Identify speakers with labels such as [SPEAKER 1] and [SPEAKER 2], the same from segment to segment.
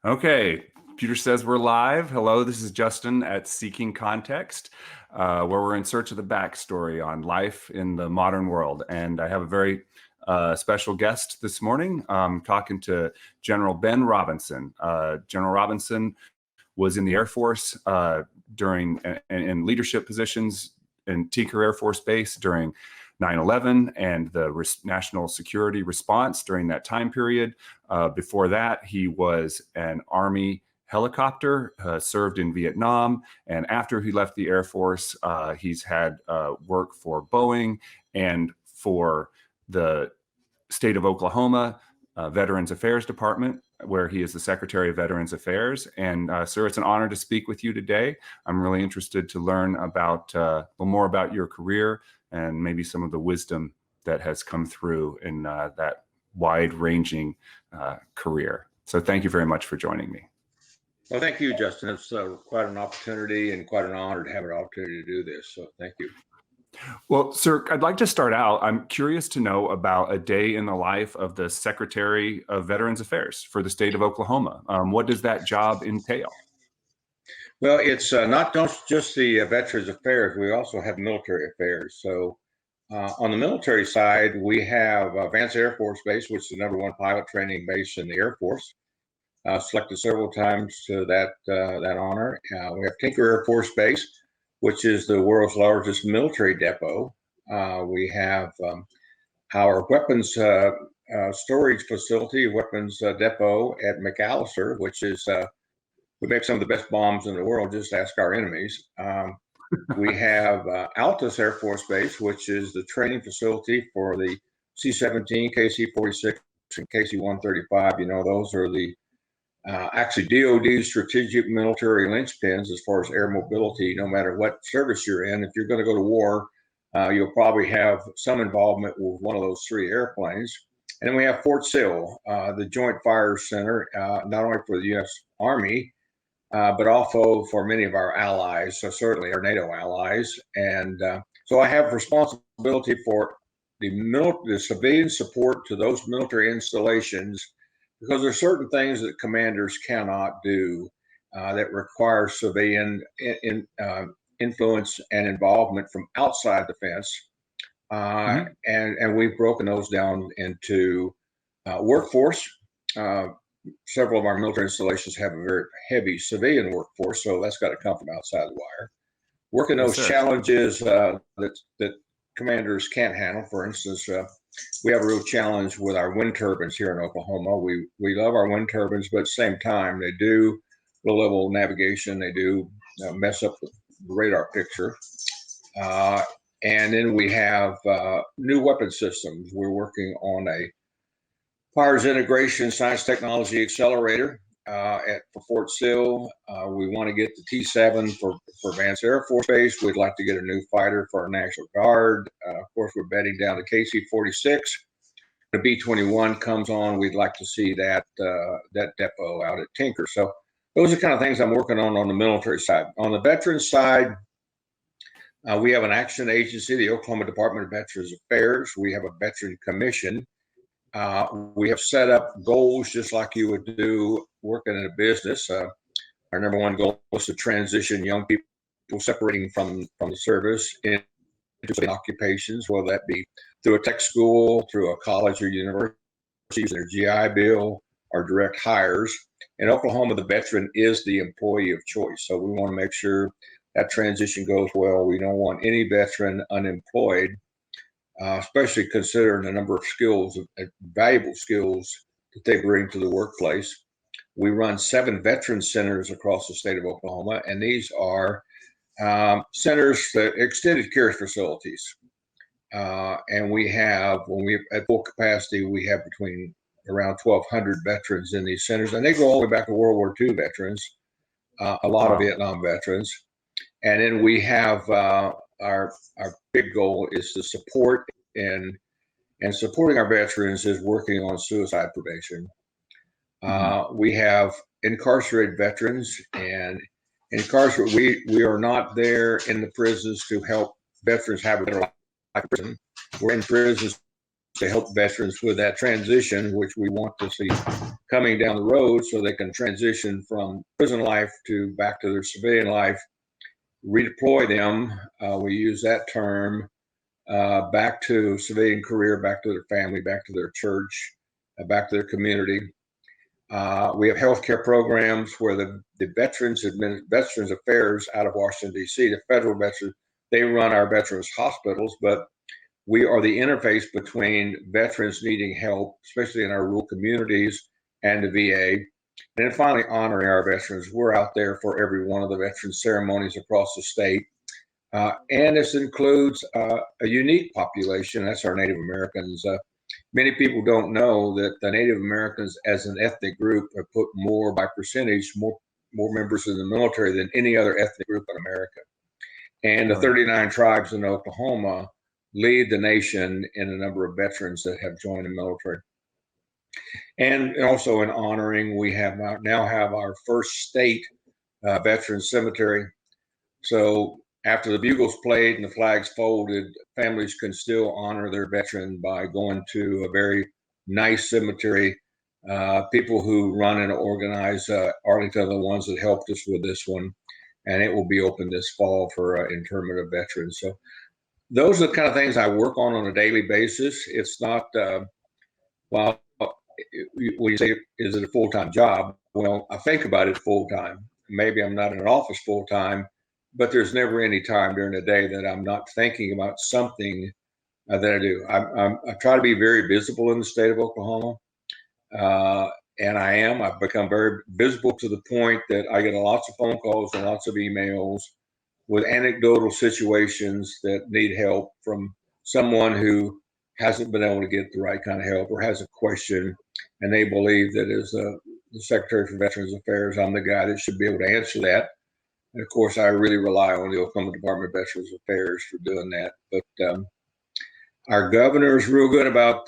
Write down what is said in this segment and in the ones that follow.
[SPEAKER 1] Okay, computer says we're live. Hello, this is Justin at Seeking Context, where we're in search of the backstory on life in the modern world. And I have a very special guest this morning, talking to General Ben Robinson. General Robinson was in the Air Force during in leadership positions in Tinker Air Force Base during 9/11 and the national security response during that time period. Before that, he was an Army helicopter, served in Vietnam. And after he left the Air Force, he's had work for Boeing and for the state of Oklahoma Veterans Affairs Department, where he is the Secretary of Veterans Affairs. And sir, it's an honor to speak with you today. I'm really interested to learn about a little more about your career and maybe some of the wisdom that has come through in that wide-ranging career. So thank you very much for joining me.
[SPEAKER 2] Well, thank you, Justin. It's quite an opportunity and quite an honor to have an opportunity to do this. So thank you.
[SPEAKER 1] Well, sir, I'd like to start out. I'm curious to know about a day in the life of the Secretary of Veterans Affairs for the state of Oklahoma. What does that job entail?
[SPEAKER 2] Well, it's not just the Veterans Affairs. We also have military affairs. So on the military side, we have Vance Air Force Base, which is the #1 pilot training base in the Air Force. Selected several times to that honor. We have Tinker Air Force Base, which is the world's largest military depot. We have our weapons storage facility, weapons depot at McAllister, which is, we make some of the best bombs in the world, just ask our enemies. We have Altus Air Force Base, which is the training facility for the C-17, KC-46, and KC-135. You know, those are the actually DoD strategic military linchpins as far as air mobility. No matter what service you're in, if you're going to go to war, you'll probably have some involvement with one of those 3 airplanes. And then we have Fort Sill, the Joint Fire Center, not only for the U.S. Army, but also for many of our allies, so certainly our NATO allies. And so I have responsibility for the civilian support to those military installations, because there are certain things that commanders cannot do that require civilian influence and involvement from outside the fence. And we've broken those down into workforce. Several of our military installations have a very heavy civilian workforce, so that's got to come from outside the wire. Working those challenges that commanders can't handle. For instance, we have a real challenge with our wind turbines here in Oklahoma. We love our wind turbines, but at the same time, they do low-level navigation. They do mess up the radar picture. And then we have new weapon systems. We're working on a Fires Integration Science Technology Accelerator for Fort Sill. We want to get the T-7 for Vance Air Force Base. We'd like to get a new fighter for our National Guard. Of course, we're bedding down the KC-46. The B-21 comes on. We'd like to see that depot out at Tinker. So those are the kind of things I'm working on the military side. On the veterans side, we have an action agency, the Oklahoma Department of Veterans Affairs. We have a veteran commission. We have set up goals just like you would do working in a business. Our #1 goal was to transition young people separating from the service into occupations, whether that be through a tech school, through a college or university, using their GI Bill, or direct hires. In Oklahoma, the veteran is the employee of choice. So we want to make sure that transition goes well. We don't want any veteran unemployed, especially considering the number of skills, valuable skills that they bring to the workplace. We run 7 veteran centers across the state of Oklahoma, and these are centers, that extended care facilities. And we have, when we at full capacity, we have between around 1,200 veterans in these centers, and they go all the way back to World War II veterans, a lot of Vietnam veterans. And then we have our big goal is to support and supporting our veterans is working on suicide prevention. We have incarcerated veterans, and we are not there in the prisons to help veterans have a better life in prison. We're in prisons to help veterans with that transition, which we want to see coming down the road so they can transition from prison life to back to their civilian life, redeploy them. We use that term, back to civilian career, back to their family, back to their church, back to their community. We have healthcare programs where the Veterans Affairs out of Washington, D.C., the federal veterans, they run our veterans hospitals, but we are the interface between veterans needing help, especially in our rural communities, and the VA. And then finally, honoring our veterans. We're out there for every one of the veterans ceremonies across the state. And this includes a unique population. That's our Native Americans. Many people don't know that the Native Americans as an ethnic group have put more by percentage, more members in the military than any other ethnic group in America. And the 39 tribes in Oklahoma lead the nation in the number of veterans that have joined the military. And also in honoring, we now have our first state veteran cemetery. So after the bugles played and the flags folded, families can still honor their veteran by going to a very nice cemetery. People who run and organize Arlington are the ones that helped us with this one, and it will be open this fall for interment of veterans. So those are the kind of things I work on a daily basis. It's not, well, when you say, is it a full-time job? Well, I think about it full-time. Maybe I'm not in an office full-time, but there's never any time during the day that I'm not thinking about something that I do. I try to be very visible in the state of Oklahoma, and I am. I've become very visible to the point that I get lots of phone calls and lots of emails with anecdotal situations that need help from someone who hasn't been able to get the right kind of help or has a question, and they believe that as the Secretary for Veterans Affairs, I'm the guy that should be able to answer that. And of course, I really rely on the Oklahoma Department of Veterans Affairs for doing that. But our governor is real good about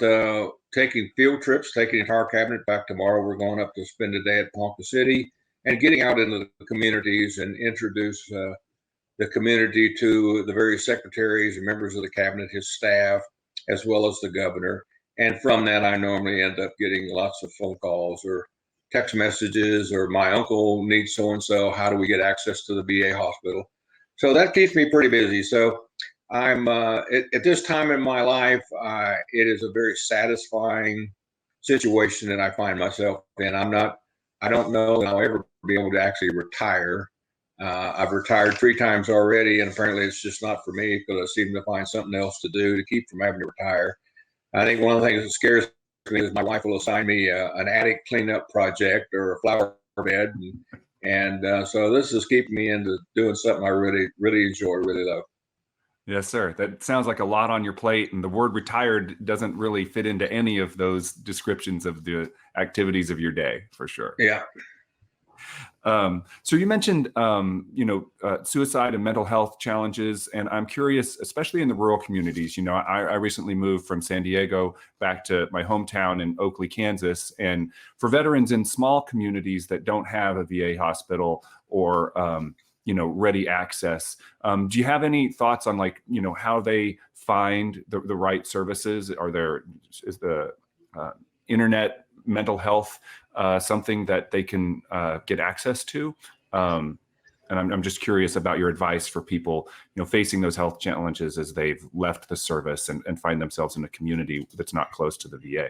[SPEAKER 2] taking field trips, taking the entire cabinet. Back tomorrow, we're going up to spend a day at Ponca City and getting out into the communities and introduce the community to the various secretaries and members of the cabinet, his staff, as well as the governor. And from that, I normally end up getting lots of phone calls or text messages, or my uncle needs so-and-so, how do we get access to the VA hospital? So that keeps me pretty busy. So I'm at this time in my life, it is a very satisfying situation that I find myself in. I don't know that I'll ever be able to actually retire. I've retired 3 times already, and apparently it's just not for me because I seem to find something else to do to keep from having to retire. I think one of the things that scares me is my wife will assign me an attic cleanup project or a flower bed, and so this is keeping me into doing something I really, really enjoy, really love.
[SPEAKER 1] Yes, sir. That sounds like a lot on your plate, and the word retired doesn't really fit into any of those descriptions of the activities of your day, for sure.
[SPEAKER 2] Yeah.
[SPEAKER 1] So you mentioned, suicide and mental health challenges, and I'm curious, especially in the rural communities. I recently moved from San Diego back to my hometown in Oakley, Kansas, and for veterans in small communities that don't have a VA hospital or ready access, do you have any thoughts on how they find the right services? Is the internet mental health something that they can get access to? And I'm just curious about your advice for people, facing those health challenges as they've left the service and find themselves in a community that's not close to the VA.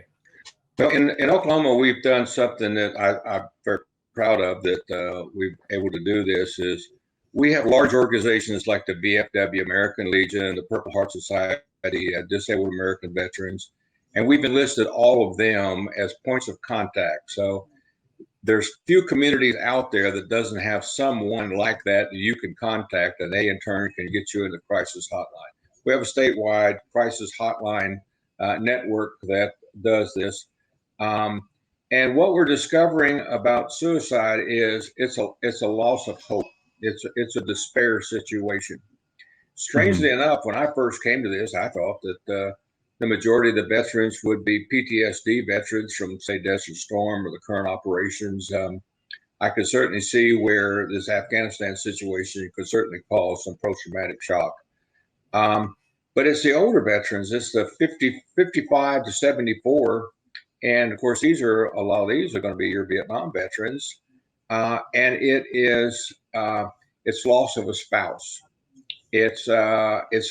[SPEAKER 2] Well, in Oklahoma, we've done something that I'm very proud of, that we've able to do this, is we have large organizations like the VFW, American Legion, the Purple Heart Society, Disabled American Veterans, and we've enlisted all of them as points of contact. So there's few communities out there that doesn't have someone like that you can contact, and they in turn can get you in the crisis hotline. We have a statewide crisis hotline network that does this. And what we're discovering about suicide is it's a loss of hope. It's a despair situation. Strangely enough, when I first came to this, I thought that the majority of the veterans would be PTSD veterans from, say, Desert Storm or the current operations. I could certainly see where this Afghanistan situation could certainly cause some post-traumatic shock. But it's the older veterans. It's the 55 to 74. And of course, a lot of these are going to be your Vietnam veterans. And it's loss of a spouse. It's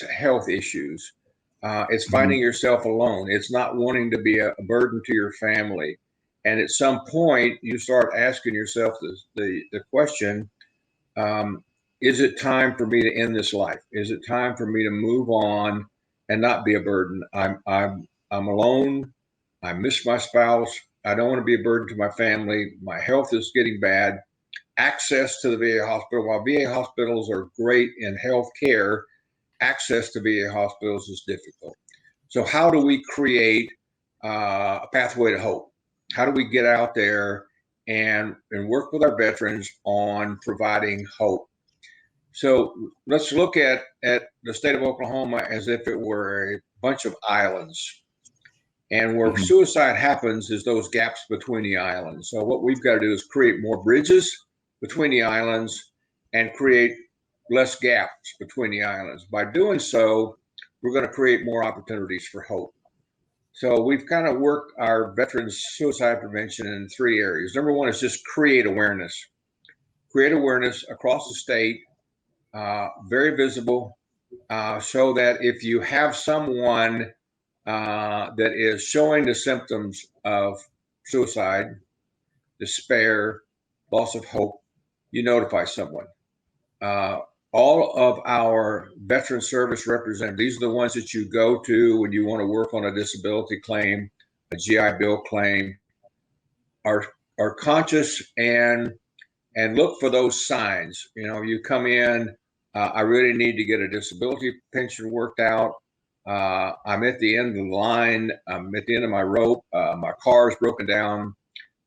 [SPEAKER 2] health issues. It's
[SPEAKER 1] Mhm.
[SPEAKER 2] finding yourself alone. It's not wanting to be a burden to your family. And at some point, you start asking yourself the question, um, is it time for me to end this life? Is it time for me to move on and not be a burden? I'm alone. I miss my spouse. I don't want to be a burden to my family. My health is getting bad. Access to the VA hospital, while VA hospitals are great in health care, access to VA hospitals is difficult. So, how do we create a pathway to hope? How do we get out there and work with our veterans on providing hope? So, let's look at the state of Oklahoma as if it were a bunch of islands. And where
[SPEAKER 1] Mhm.
[SPEAKER 2] suicide happens is those gaps between the islands. So, what we've got to do is create more bridges between the islands and create less gaps between the islands. By doing so, we're going to create more opportunities for hope. So, we've kind of worked our veterans suicide prevention in three areas. Number one is just create awareness across the state, very visible, so that if you have someone that is showing the symptoms of suicide, despair, loss of hope, you notify someone. Uh, all of our veteran service representatives, these are the ones that you go to when you want to work on a disability claim, a GI Bill claim, are conscious and look for those signs. You know, you come in, I really need to get a disability pension worked out. I'm at the end of the line. I'm at the end of my rope. My car is broken down.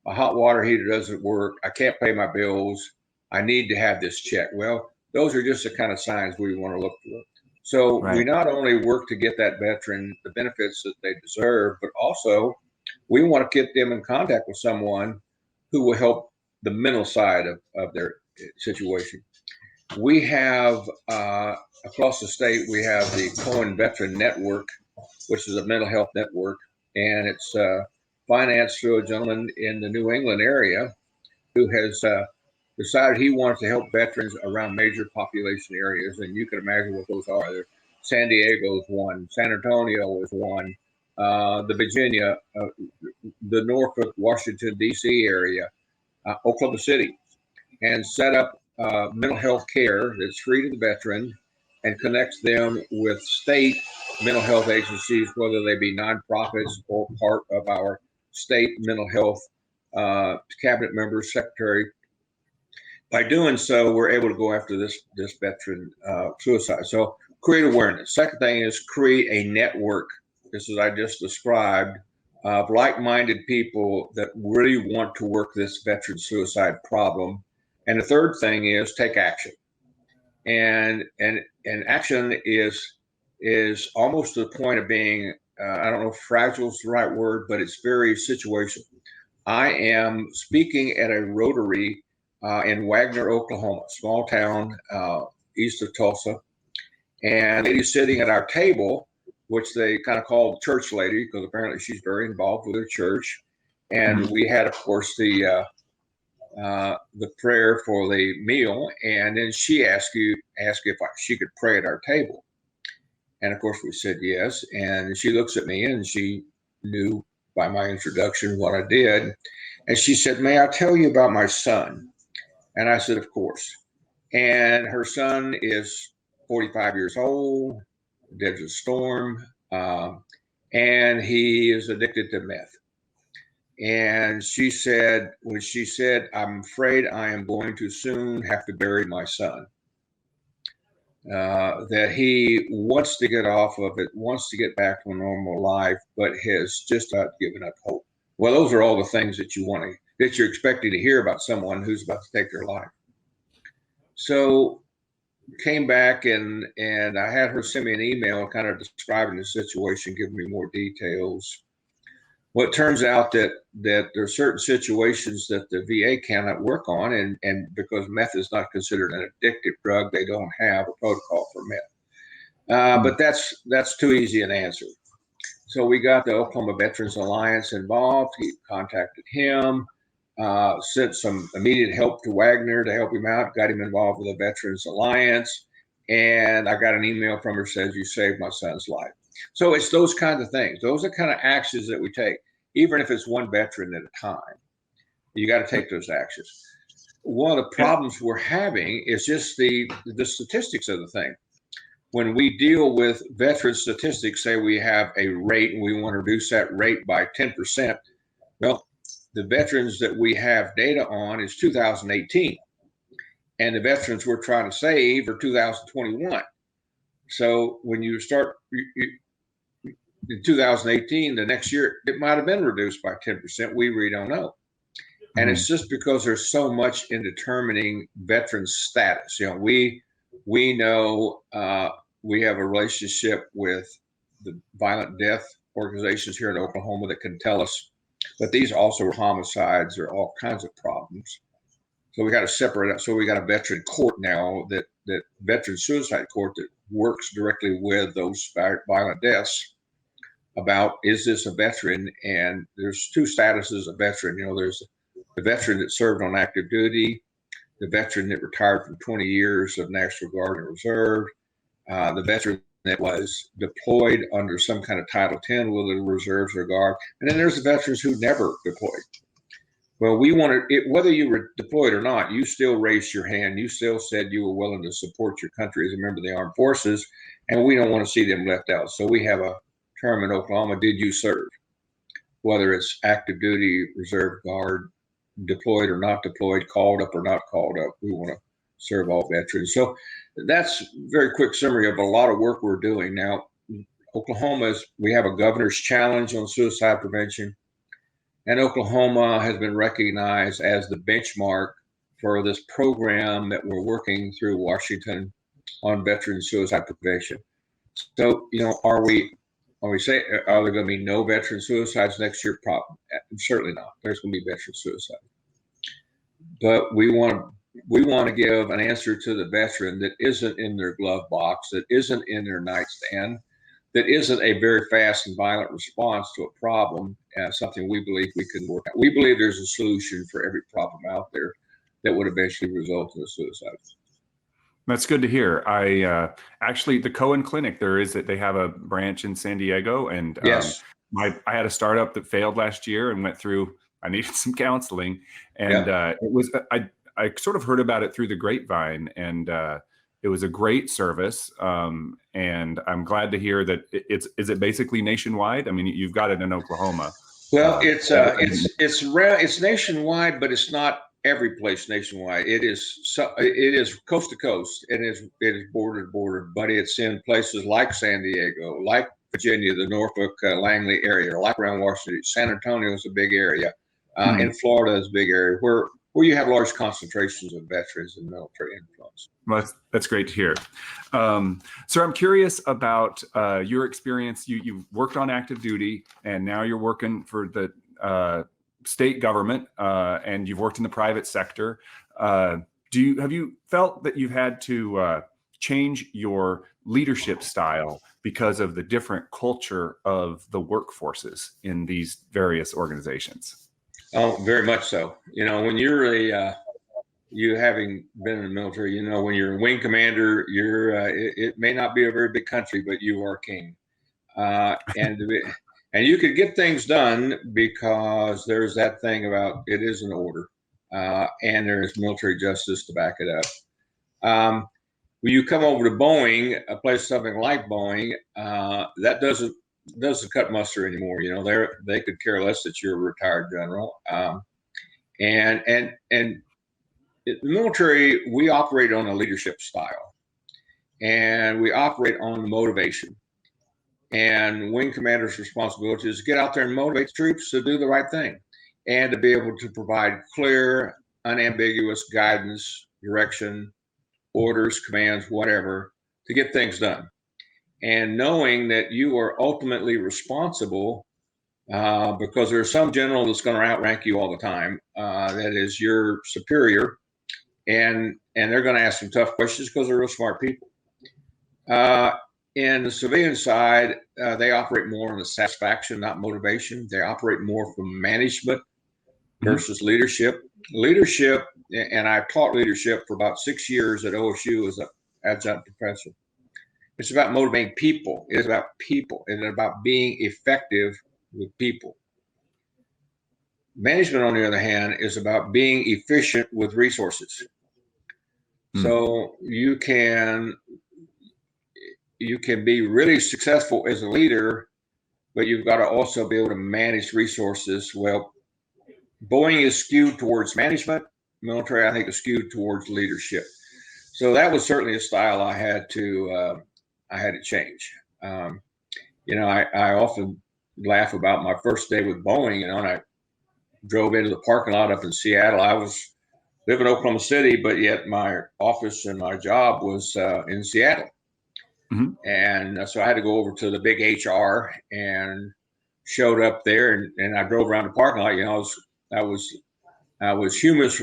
[SPEAKER 2] My hot water heater doesn't work. I can't pay my bills. I need to have this check. Well, those are just the kind of signs we want to look for. So we
[SPEAKER 1] Right.
[SPEAKER 2] not only work to get that veteran the benefits that they deserve, but also we want to get them in contact with someone who will help the mental side of their situation. We have across the state, we have the Cohen Veteran Network, which is a mental health network, and it's financed through a gentleman in the New England area who has decided he wants to help veterans around major population areas. And you can imagine what those are. San Diego is one, San Antonio is one, the Virginia, the Norfolk, Washington, D.C. area, Oklahoma City, and set up mental health care that's free to the veteran and connects them with state mental health agencies, whether they be nonprofits or part of our state mental health cabinet members, secretary. By doing so, we're able to go after this veteran suicide. So create awareness. Second thing is create a network. This is I just described of like-minded people that really want to work this veteran suicide problem. And the third thing is take action. And action is almost to the point of being I don't know if fragile is the right word, but it's very situational. I am speaking at a Rotary in Wagner, Oklahoma, small town east of Tulsa. And lady's sitting at our table, which they kind of call the church lady because apparently she's very involved with her church. And
[SPEAKER 1] Mhm.
[SPEAKER 2] we had, of course, the prayer for the meal, and then she asked if she could pray at our table. And of course, we said yes. And she looks at me, and she knew by my introduction what I did. And she said, "May I tell you about my son?" And I said, "Of course." And her son is 45 years old, Desert Storm, and he is addicted to meth. And when she said, "I'm afraid I am going to soon have to bury my son," that he wants to get off of it, wants to get back to a normal life, but has just not given up hope. Well, those are all the things that that you're expecting to hear about someone who's about to take their life. So came back and I had her send me an email kind of describing the situation, giving me more details. Well, it turns out that there are certain situations that the VA cannot work on, and because meth is not considered an addictive drug, they don't have a protocol for meth. But that's too easy an answer. So we got the Oklahoma Veterans Alliance involved. He contacted him, sent some immediate help to Wagner to help him out, got him involved with the Veterans Alliance. And I got an email from her says, "You saved my son's life." So it's those kinds of things. Those are kind of actions that we take, even if it's one veteran at a time. You got to take those actions. One of the problems we're having is just the statistics of the thing. When we deal with veteran statistics, say we have a rate and we want to reduce that rate by 10%. Well, the veterans that we have data on is 2018. And the veterans we're trying to save are 2021. So when you start in 2018, the next year, it might have been reduced by 10%. We really don't know. And it's just because there's so much in determining veteran status. You know, we know we have a relationship with the violent death organizations here in Oklahoma that can tell us, but these also are homicides or all kinds of problems. So we got to separate out. So we got a veteran court now, that veteran suicide court that works directly with those violent deaths about, is this a veteran? And there's two statuses of veteran. You know, there's the veteran that served on active duty, the veteran that retired from 20 years of National Guard and Reserve, the veteran that was deployed under some kind of Title 10 with the reserves or guard, and then there's the veterans who never deployed. Well, we wanted it, whether you were deployed or not, you still raised your hand. You still said you were willing to support your country as a member of the armed forces, and we don't want to see them left out. So we have a term in Oklahoma: did you serve? Whether it's active duty, reserve guard, deployed or not deployed, called up or not called up, we want to serve all veterans. So that's a very quick summary of a lot of work we're doing. Now, we have a governor's challenge on suicide prevention, and Oklahoma has been recognized as the benchmark for this program that we're working through Washington on veteran suicide prevention. So, you know, are there going to be no veteran suicides next year? Certainly not. There's going to be veteran suicide. But we want to give an answer to the veteran that isn't in their glove box, that isn't in their nightstand, that isn't a very fast and violent response to a problem, something we believe we can work out. We believe there's a solution for every problem out there that would eventually result in a suicide.
[SPEAKER 1] That's good to hear. I actually, the Cohen Clinic, they have a branch in San Diego, and
[SPEAKER 2] yes,
[SPEAKER 1] I had a startup that failed last year and went through. I needed some counseling, and I sort of heard about it through the grapevine, and it was a great service. And I'm glad to hear that is it basically nationwide? I mean, you've got it in Oklahoma.
[SPEAKER 2] Well, it's nationwide, but it's not every place nationwide. It is coast to coast, and it is border to border, but it's in places like San Diego, like Virginia, the Norfolk, Langley area, like around Washington. San Antonio is a big area. In Florida is a big area where you have large concentrations of veterans and military influence.
[SPEAKER 1] Well, that's great to hear. So I'm curious about your experience. You've worked on active duty, and now you're working for the state government, and you've worked in the private sector. Have you felt that you've had to change your leadership style because of the different culture of the workforces in these various organizations?
[SPEAKER 2] Oh, very much so. You know, when you're you having been in the military, you know, when you're a wing commander, it may not be a very big country, but you are king. And you could get things done because there's that thing about it is an order, and there's military justice to back it up. When you come over to Boeing, a place something like Boeing, that doesn't cut muster anymore. You know, they could care less that you're a retired general. And in the military, we operate on a leadership style, and we operate on motivation. And wing commander's responsibility is to get out there and motivate the troops to do the right thing, and to be able to provide clear, unambiguous guidance, direction, orders, commands, whatever, to get things done. And knowing that you are ultimately responsible, because there's some general that's going to outrank you all the time, that is your superior, and they're going to ask some tough questions because they're real smart people. In the civilian side, they operate more on the satisfaction, not motivation. They operate more from management versus leadership. Leadership, and I taught leadership for about 6 years at OSU as an adjunct professor. It's about motivating people. It's about people and about being effective with people. Management, on the other hand, is about being efficient with resources. So you can be really successful as a leader, but you've got to also be able to manage resources. Well, Boeing is skewed towards management. Military, I think, is skewed towards leadership. So that was certainly a style I had to change. I often laugh about my first day with Boeing. And I drove into the parking lot up in Seattle. I was living in Oklahoma City, but yet my office and my job was in Seattle. And so I had to go over to the big HR and showed up there, and I drove around the parking lot. I was humorous.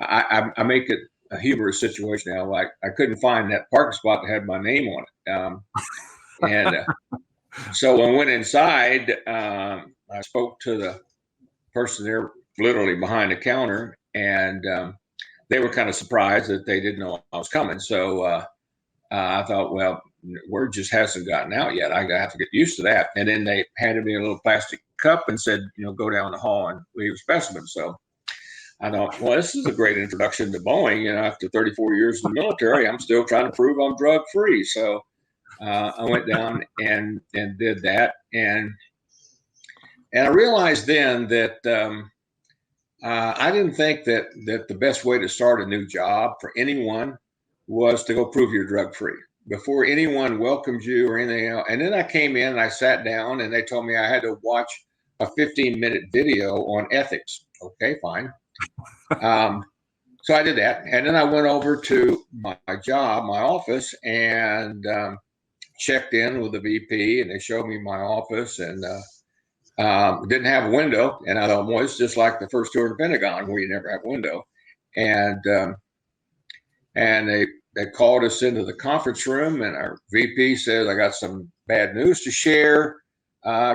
[SPEAKER 2] I make it a humorous situation now. Like, I couldn't find that parking spot that had my name on it. So when I went inside, I spoke to the person there literally behind the counter, and they were kind of surprised that they didn't know I was coming. So I thought, well, word just hasn't gotten out yet. I have to get used to that. And then they handed me a little plastic cup and said, go down the hall and leave a specimen. So I thought, well, this is a great introduction to Boeing. After 34 years in the military, I'm still trying to prove I'm drug free. So I went down and did that. And I realized then that I didn't think that the best way to start a new job for anyone was to go prove you're drug free before anyone welcomes you or anything else. And then I came in and I sat down and they told me I had to watch a 15-minute video on ethics. Okay, fine. So I did that. And then I went over to my job, my office, and checked in with the VP, and they showed me my office, and didn't have a window. And I thought, well, it's just like the first tour of the Pentagon where you never have a window. And they called us into the conference room, and our VP says, I got some bad news to share.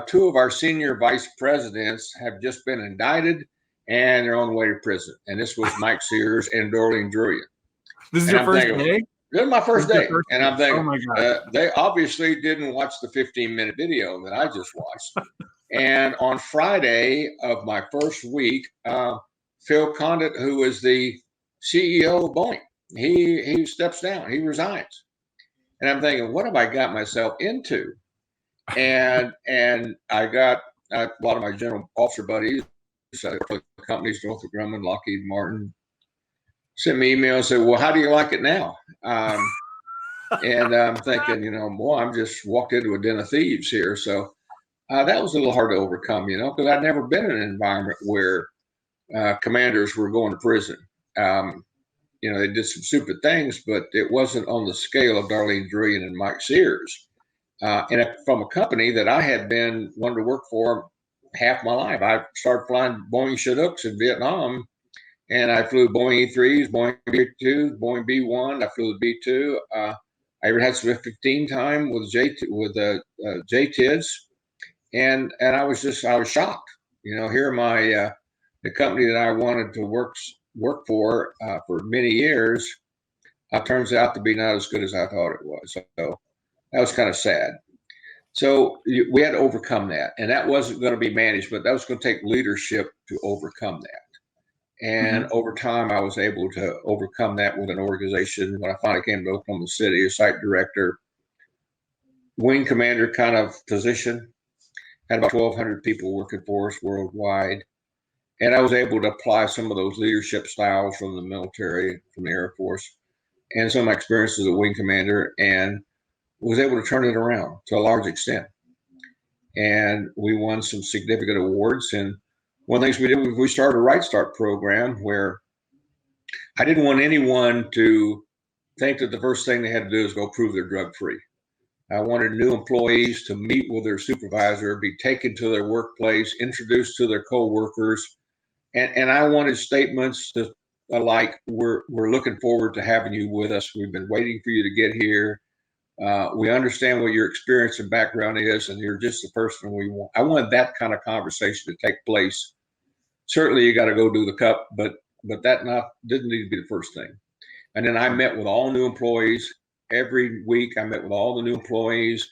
[SPEAKER 2] Two of our senior vice presidents have just been indicted, and they're on the way to prison. And this was Mike Sears and Darlene Drury.
[SPEAKER 1] This is your first day?
[SPEAKER 2] This is my first day. And I'm thinking,
[SPEAKER 1] oh my God.
[SPEAKER 2] They obviously didn't watch the 15-minute video that I just watched. And on Friday of my first week, Phil Condit, who was the CEO of Boeing, he steps down, he resigns. And I'm thinking, what have I got myself into? And I got a lot of my general officer buddies, companies, Northrop Grumman, Lockheed Martin, sent me email and said, well, how do you like it now? And I'm thinking, boy, I'm just walked into a den of thieves here. So that was a little hard to overcome, because I'd never been in an environment where commanders were going to prison. They did some stupid things, but it wasn't on the scale of Darlene Drury and Mike Sears. And from a company that I had been wanting to work for half my life. I started flying Boeing Chinooks in Vietnam, and I flew Boeing E3s, Boeing B2s, Boeing B1. I flew the B2. I even had some F-15 time with JTIDs, and I was shocked. Here my the company that I wanted to work for many years turns out to be not as good as I thought it was. So that was kind of sad. So we had to overcome that, and that wasn't going to be management. That was going to take leadership to overcome that. And over time, I was able to overcome that with an organization. When I finally came to Oklahoma City, a site director, wing commander kind of position, had about 1,200 people working for us worldwide. And I was able to apply some of those leadership styles from the military, from the Air Force, and some of my experience as a wing commander, and was able to turn it around to a large extent. And we won some significant awards. And one of the things we did was we started a Right Start program where I didn't want anyone to think that the first thing they had to do is go prove they're drug free. I wanted new employees to meet with their supervisor, be taken to their workplace, introduced to their coworkers. And I wanted statements like, we're looking forward to having you with us. We've been waiting for you to get here. We understand what your experience and background is, and you're just the person we want. I wanted that kind of conversation to take place. Certainly, you got to go do the cup, but that didn't need to be the first thing. And then I met with all new employees every week. I met with all the new employees,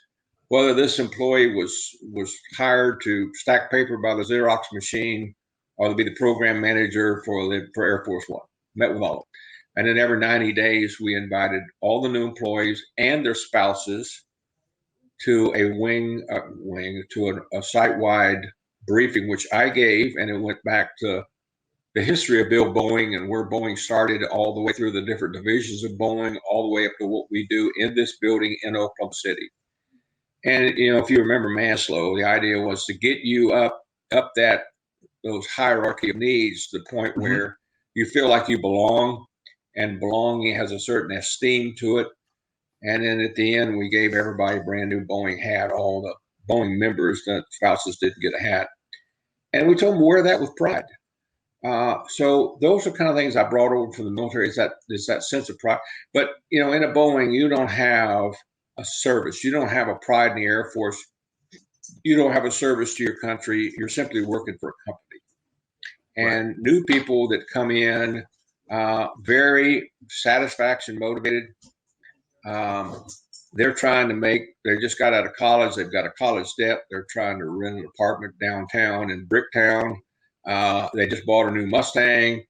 [SPEAKER 2] whether this employee was hired to stack paper by the Xerox machine or to be the program manager for Air Force One. Met with all of them. And then every 90 days, we invited all the new employees and their spouses to a site-wide briefing, which I gave, and it went back to the history of Bill Boeing and where Boeing started, all the way through the different divisions of Boeing, all the way up to what we do in this building in Oklahoma City. And if you remember Maslow, the idea was to get you up those hierarchy of needs to the point where you feel like you belong, and belonging has a certain esteem to it. And then at the end, we gave everybody a brand new Boeing hat. All the Boeing members, the spouses, didn't get a hat. And we told them to wear that with pride. So those are kind of things I brought over from the military, is that sense of pride. But, in a Boeing, you don't have a service. You don't have a pride in the Air Force. You don't have a service to your country. You're simply working for a company. And right. New people that come in, very satisfaction motivated. They're trying to they just got out of college. They've got a college debt. They're trying to rent an apartment downtown in Bricktown. They just bought a new Mustang,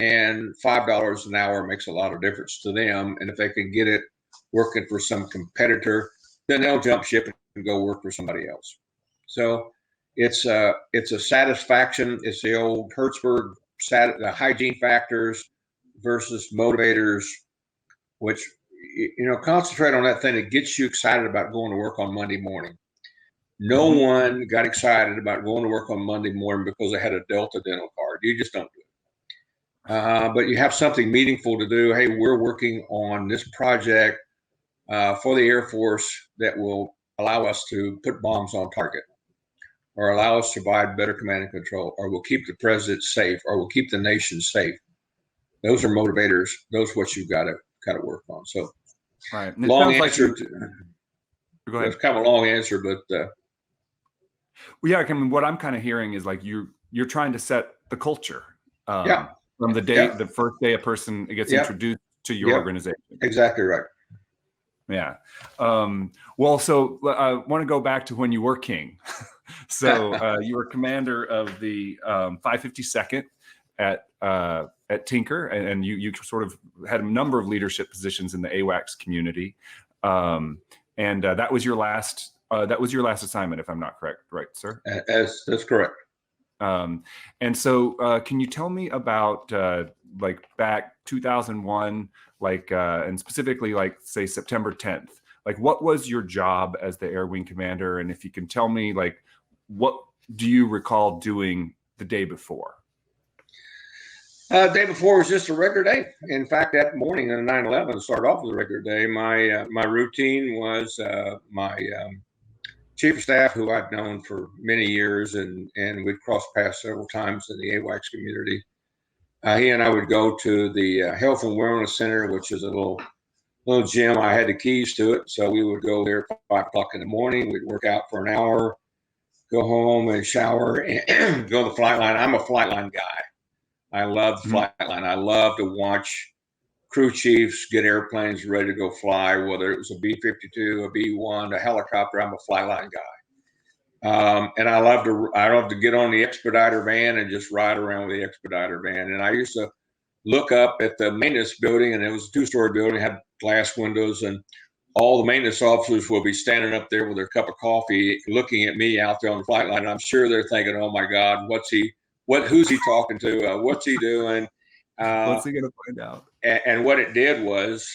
[SPEAKER 2] and $5 an hour makes a lot of difference to them. And if they can get it working for some competitor, then they'll jump ship and go work for somebody else. So it's a satisfaction. It's the old Hertzberg the hygiene factors versus motivators, which, concentrate on that thing that gets you excited about going to work on Monday morning. No one got excited about going to work on Monday morning because they had a Delta dental card. You just don't do it. But you have something meaningful to do. Hey, we're working on this project for the Air Force that will allow us to put bombs on target, or allow us to provide better command and control, or we'll keep the president safe, or we'll keep the nation safe. Those are motivators. Those are what you've got to work on. So,
[SPEAKER 1] right.
[SPEAKER 2] Long answer.
[SPEAKER 1] Like go ahead.
[SPEAKER 2] It's kind of a long answer, but
[SPEAKER 1] well, yeah. I mean, what I'm kind of hearing is like you're trying to set the culture. From the day, the first day a person gets introduced to your organization.
[SPEAKER 2] Exactly right.
[SPEAKER 1] Yeah. Well, so I want to go back to when you were king. So you were commander of the 552nd at Tinker, and you sort of had a number of leadership positions in the AWACS community, and that was your last assignment, if I'm not correct, right, sir?
[SPEAKER 2] That's correct.
[SPEAKER 1] And so, can you tell me about like back 2001, and specifically like say September 10th? Like, what was your job as the Air Wing commander? And if you can tell me, like, what do you recall doing the day before?
[SPEAKER 2] The day before was just a regular day. In fact, that morning on 9/11 started off with a regular day. My routine was my chief of staff, who I'd known for many years, and we'd crossed paths several times in the AWACS community. He and I would go to the Health and Wellness Center, which is a little gym. I had the keys to it, so we would go there at 5 o'clock in the morning. We'd work out for an hour, go home and shower, and go to the flight line. I'm a flight line guy. I love the flight line. I love to watch crew chiefs get airplanes ready to go fly, whether it was a B-52, a B-1, a helicopter. I'm a flight line guy. And I love to get on the expediter van and just ride around with the expediter van. And I used to look up at the maintenance building, and it was a 2-story building, had glass windows, and all the maintenance officers will be standing up there with their cup of coffee looking at me out there on the flight line. And I'm sure they're thinking, oh my God, who's he talking to? What's he doing?
[SPEAKER 1] What's he going to find out?
[SPEAKER 2] And what it did was,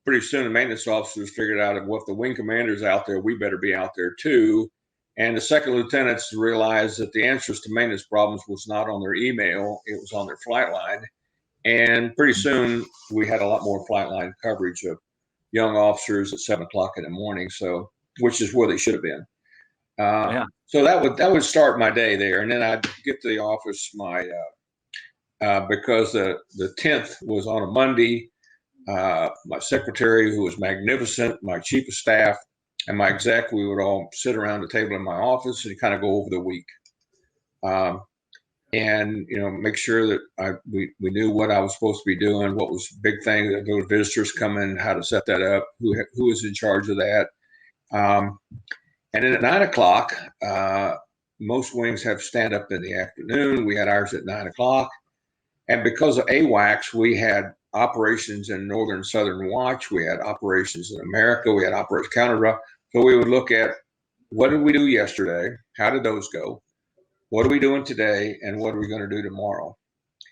[SPEAKER 2] pretty soon the maintenance officers figured out that if the wing commander's out there, we better be out there too. And the second lieutenants realized that the answers to maintenance problems was not on their email, it was on their flight line. And pretty soon we had a lot more flight line coverage of young officers at 7 o'clock in the morning. So, which is where they should have been. So that would start my day there. And then I'd get to the office, because the 10th was on a Monday, my secretary, who was magnificent, my chief of staff, and my exec. We would all sit around the table in my office and kind of go over the week. And make sure that we knew what I was supposed to be doing, what was big thing that those visitors come in, how to set that up, who was in charge of that. And then at 9 o'clock, most wings have stand up in the afternoon. We had ours at 9 o'clock. And because of AWACS, we had operations in Northern Southern Watch. We had operations in America. We had operations counter. So we would look at, what did we do yesterday? How did those go? What are we doing today? And what are we going to do tomorrow?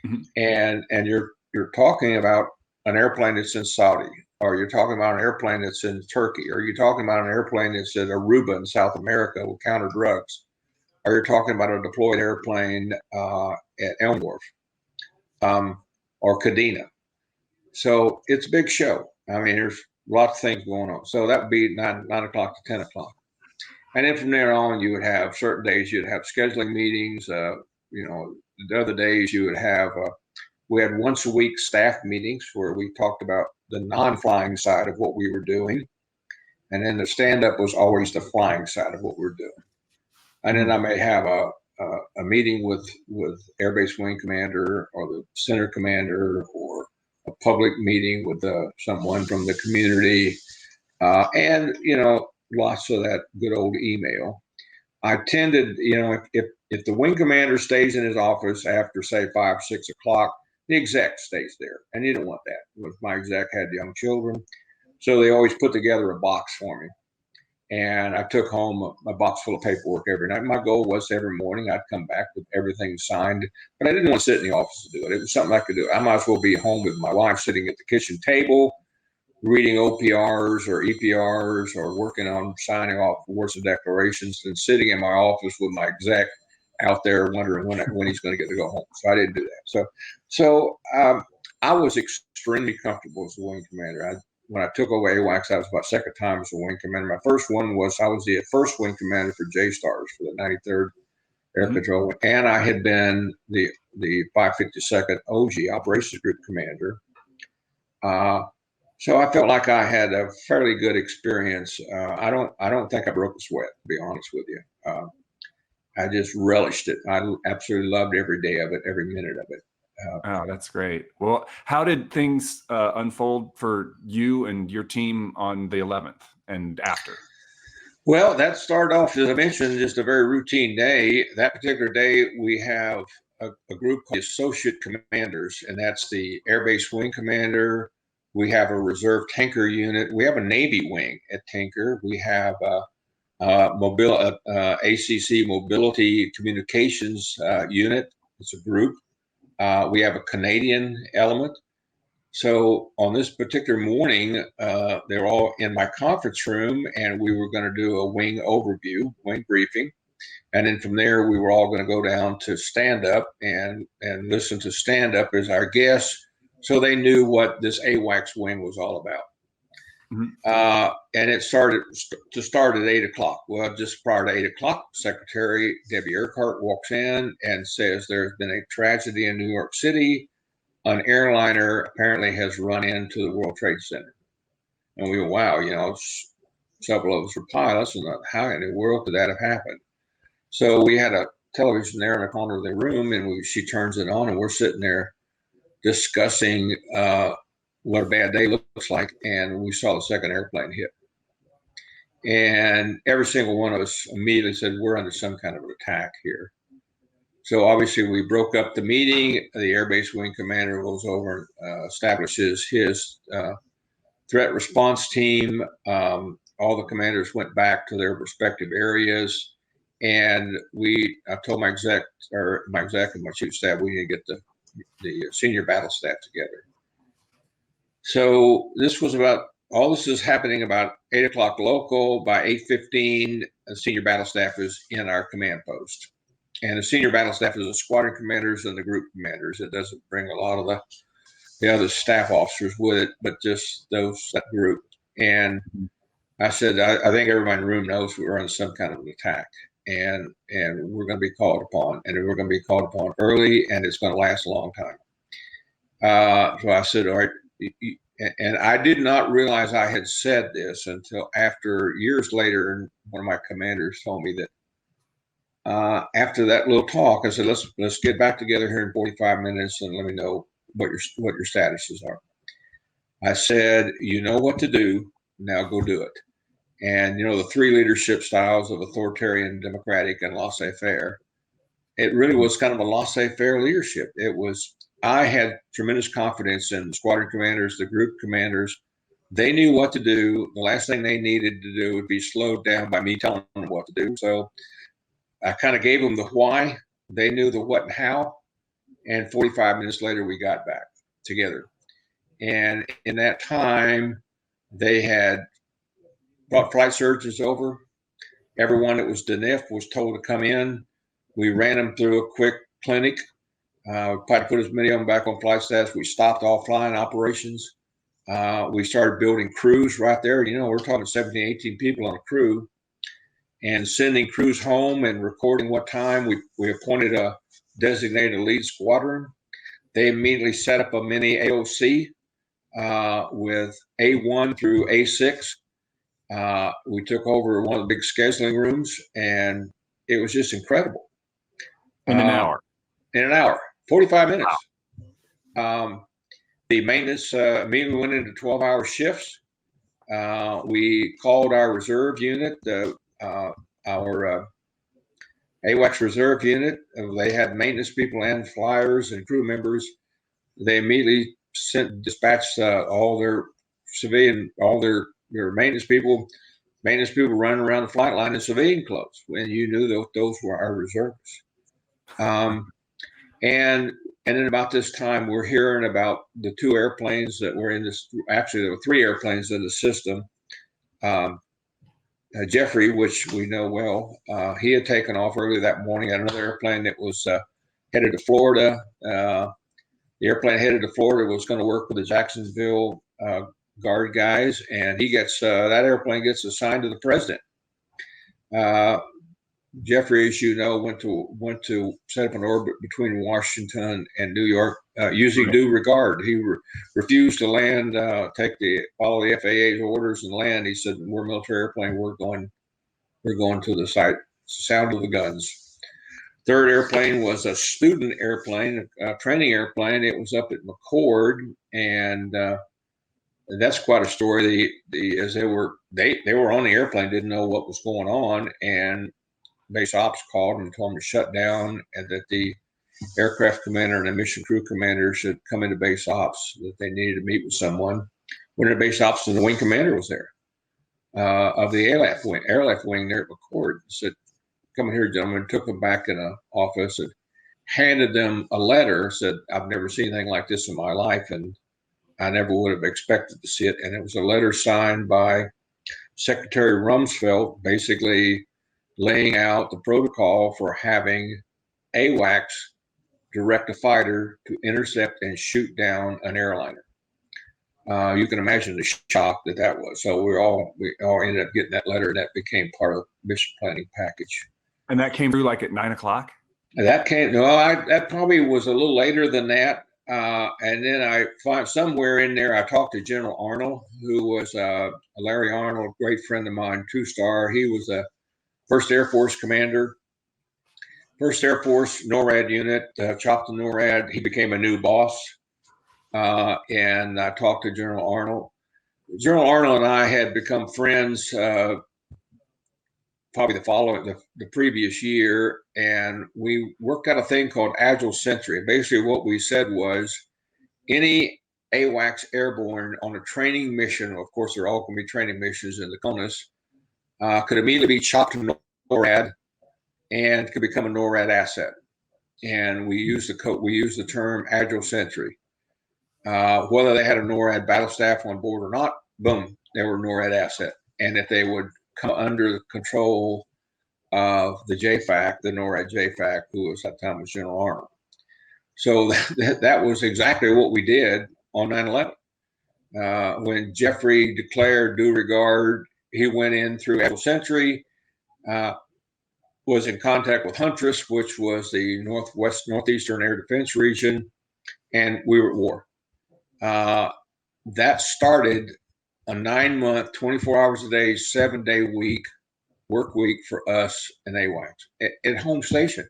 [SPEAKER 2] Mm-hmm. And you're talking about an airplane that's in Saudi, or you're talking about an airplane that's in Turkey, or you're talking about an airplane that's in Aruba in South America with counter drugs, or you're talking about a deployed airplane at Elmworth or Kadena. So it's a big show. I mean, there's lots of things going on. So that would be 9 o'clock to 10 o'clock. And then from there on, you would have certain days you'd have scheduling meetings. The other days you would have, we had once a week staff meetings where we talked about the non-flying side of what we were doing. And then the stand-up was always the flying side of what we're doing. And then I may have a meeting with Airbase Wing Commander or the Center Commander, or a public meeting with someone from the community. And lots of that good old email. I tended, if the wing commander stays in his office after, say, 5, 6 o'clock, the exec stays there. And you don't want that. My exec had young children. So they always put together a box for me. And I took home a box full of paperwork every night. My goal was every morning I'd come back with everything signed. But I didn't want to sit in the office to do it. It was something I could do. I might as well be home with my wife, sitting at the kitchen table, reading OPRs or EPRs, or working on signing off words and declarations, and sitting in my office with my exec out there wondering when he's going to get to go home. So I didn't do that. So I was extremely comfortable as the wing commander. When I took over AWACS, I was my second time as a wing commander. My first one was I was the first wing commander for JSTARS for the 93rd Air Control, and I had been the 552nd OG Operations Group commander. So I felt like I had a fairly good experience. I don't think I broke a sweat, to be honest with you. I just relished it. I absolutely loved every day of it, every minute of it.
[SPEAKER 1] Oh, that's great. Well, how did things unfold for you and your team on the 11th and after?
[SPEAKER 2] Well, that started off, as I mentioned, just a very routine day. That particular day, we have a group called Associate Commanders, and that's the Air Base Wing Commander. We have a reserve tanker unit. We have a Navy wing at Tanker. We have ACC Mobility Communications unit. It's a group. We have a Canadian element. So on this particular morning, they're all in my conference room, and we were going to do a wing overview, wing briefing. And then from there, we were all going to go down to stand up and listen to stand up as our guests, so they knew what this AWACS wing was all about. Mm-hmm. And it started at 8 o'clock. Well, just prior to 8 o'clock, Secretary Debbie Urquhart walks in and says there's been a tragedy in New York City. An airliner apparently has run into the World Trade Center. And we go, wow, several of us were pilots, and how in the world could that have happened? So we had a television there in the corner of the room, and she turns it on, and we're sitting there discussing what a bad day looks like, and we saw the second airplane hit. And every single one of us immediately said, we're under some kind of an attack here. So obviously we broke up the meeting. The Air Base Wing Commander goes over and establishes his threat response team. All the commanders went back to their respective areas. And I told my exec and my chief of staff, we need to get the senior battle staff together. So all this is happening about 8 o'clock local. By 8:15, the senior battle staff is in our command post. And the senior battle staff is the squadron commanders and the group commanders. It doesn't bring a lot of the other staff officers with it, but just that group. And I said, I think everybody in the room knows we're on some kind of an attack, and we're going to be called upon, and we're going to be called upon early, and it's going to last a long time. So I said, all right, And I did not realize I had said this until after years later, and one of my commanders told me that after that little talk, I said, let's get back together here in 45 minutes and let me know what your statuses are. I said, you know what to do, now go do it. And the three leadership styles of authoritarian, democratic, and laissez-faire. It really was kind of a laissez-faire leadership. I had tremendous confidence in the squadron commanders, the group commanders. They knew what to do. The last thing they needed to do would be slowed down by me telling them what to do. So I kind of gave them the why. They knew the what and how. And 45 minutes later, we got back together. And in that time, they had brought flight surges over. Everyone that was DNIF was told to come in. We ran them through a quick clinic. Tried to put as many of them back on flight status. We stopped all flying operations. We started building crews right there. We're talking 17, 18 people on a crew, and sending crews home and recording what time. We appointed a designated lead squadron. They immediately set up a mini AOC with A1 through A6. We took over one of the big scheduling rooms, and it was just incredible.
[SPEAKER 1] In an hour.
[SPEAKER 2] In an hour, 45 minutes. Wow. The maintenance immediately went into 12-hour shifts. We called our reserve unit, our AWACS reserve unit. They had maintenance people and flyers and crew members. They immediately dispatched all their civilian, all their maintenance people running around the flight line in civilian clothes, when you knew those were our reservists. And then about this time, we're hearing about the two airplanes that were in this. Actually, there were three airplanes in the system. Jeffrey, which we know well, he had taken off early that morning at another airplane that was headed to Florida. The airplane headed to Florida was going to work with the Jacksonville Guard guys, and he gets that airplane gets assigned to the president. Jeffrey, as you know, went to set up an orbit between Washington and New York using due regard. He refused to land, follow the FAA's orders and land. He said, "We're a military airplane. We're going to the site. Sound of the guns." Third airplane was a student airplane, a training airplane. It was up at McCord, and that's quite a story. As they were on the airplane, didn't know what was going on, and base ops called and told them to shut down, and that the aircraft commander and the mission crew commander should come into base ops, that they needed to meet with someone. Went into base ops, and the wing commander was there of the airlift wing there at McCord. Said, "Come in here, gentlemen." Took them back in an office and handed them a letter. Said, "I've never seen anything like this in my life, and I never would have expected to see it." And it was a letter signed by Secretary Rumsfeld, basically laying out the protocol for having AWACS direct a fighter to intercept and shoot down an airliner. You can imagine the shock that was. So we all ended up getting that letter, and that became part of the mission planning package.
[SPEAKER 1] And that came through like at 9 o'clock?
[SPEAKER 2] That probably was a little later than that. And then I find somewhere in there, I talked to General Arnold, who was Larry Arnold, great friend of mine, 2-star. He was a First Air Force commander, First Air Force NORAD unit, chopped to NORAD. He became a new boss. And I talked to General Arnold. General Arnold and I had become friends probably the previous year, and we worked out a thing called Agile Sentry. Basically, what we said was any AWACS airborne on a training mission, of course, they're all going to be training missions in the CONUS, could immediately be chopped to NORAD and could become a NORAD asset. And we use the term Agile Sentry. Whether they had a NORAD battle staff on board or not, boom, they were a NORAD asset. And if they would come under the control of the JFAC, the NORAD JFAC, who was at that time was General Arnold. So that was exactly what we did on 9/11. When Jeffrey declared due regard, he went in through Agile Sentry, was in contact with Huntress, which was the northeastern air defense region, and we were at war. that started a 9-month, 24 hours a day, 7-day week work week for us in AWACS at home station.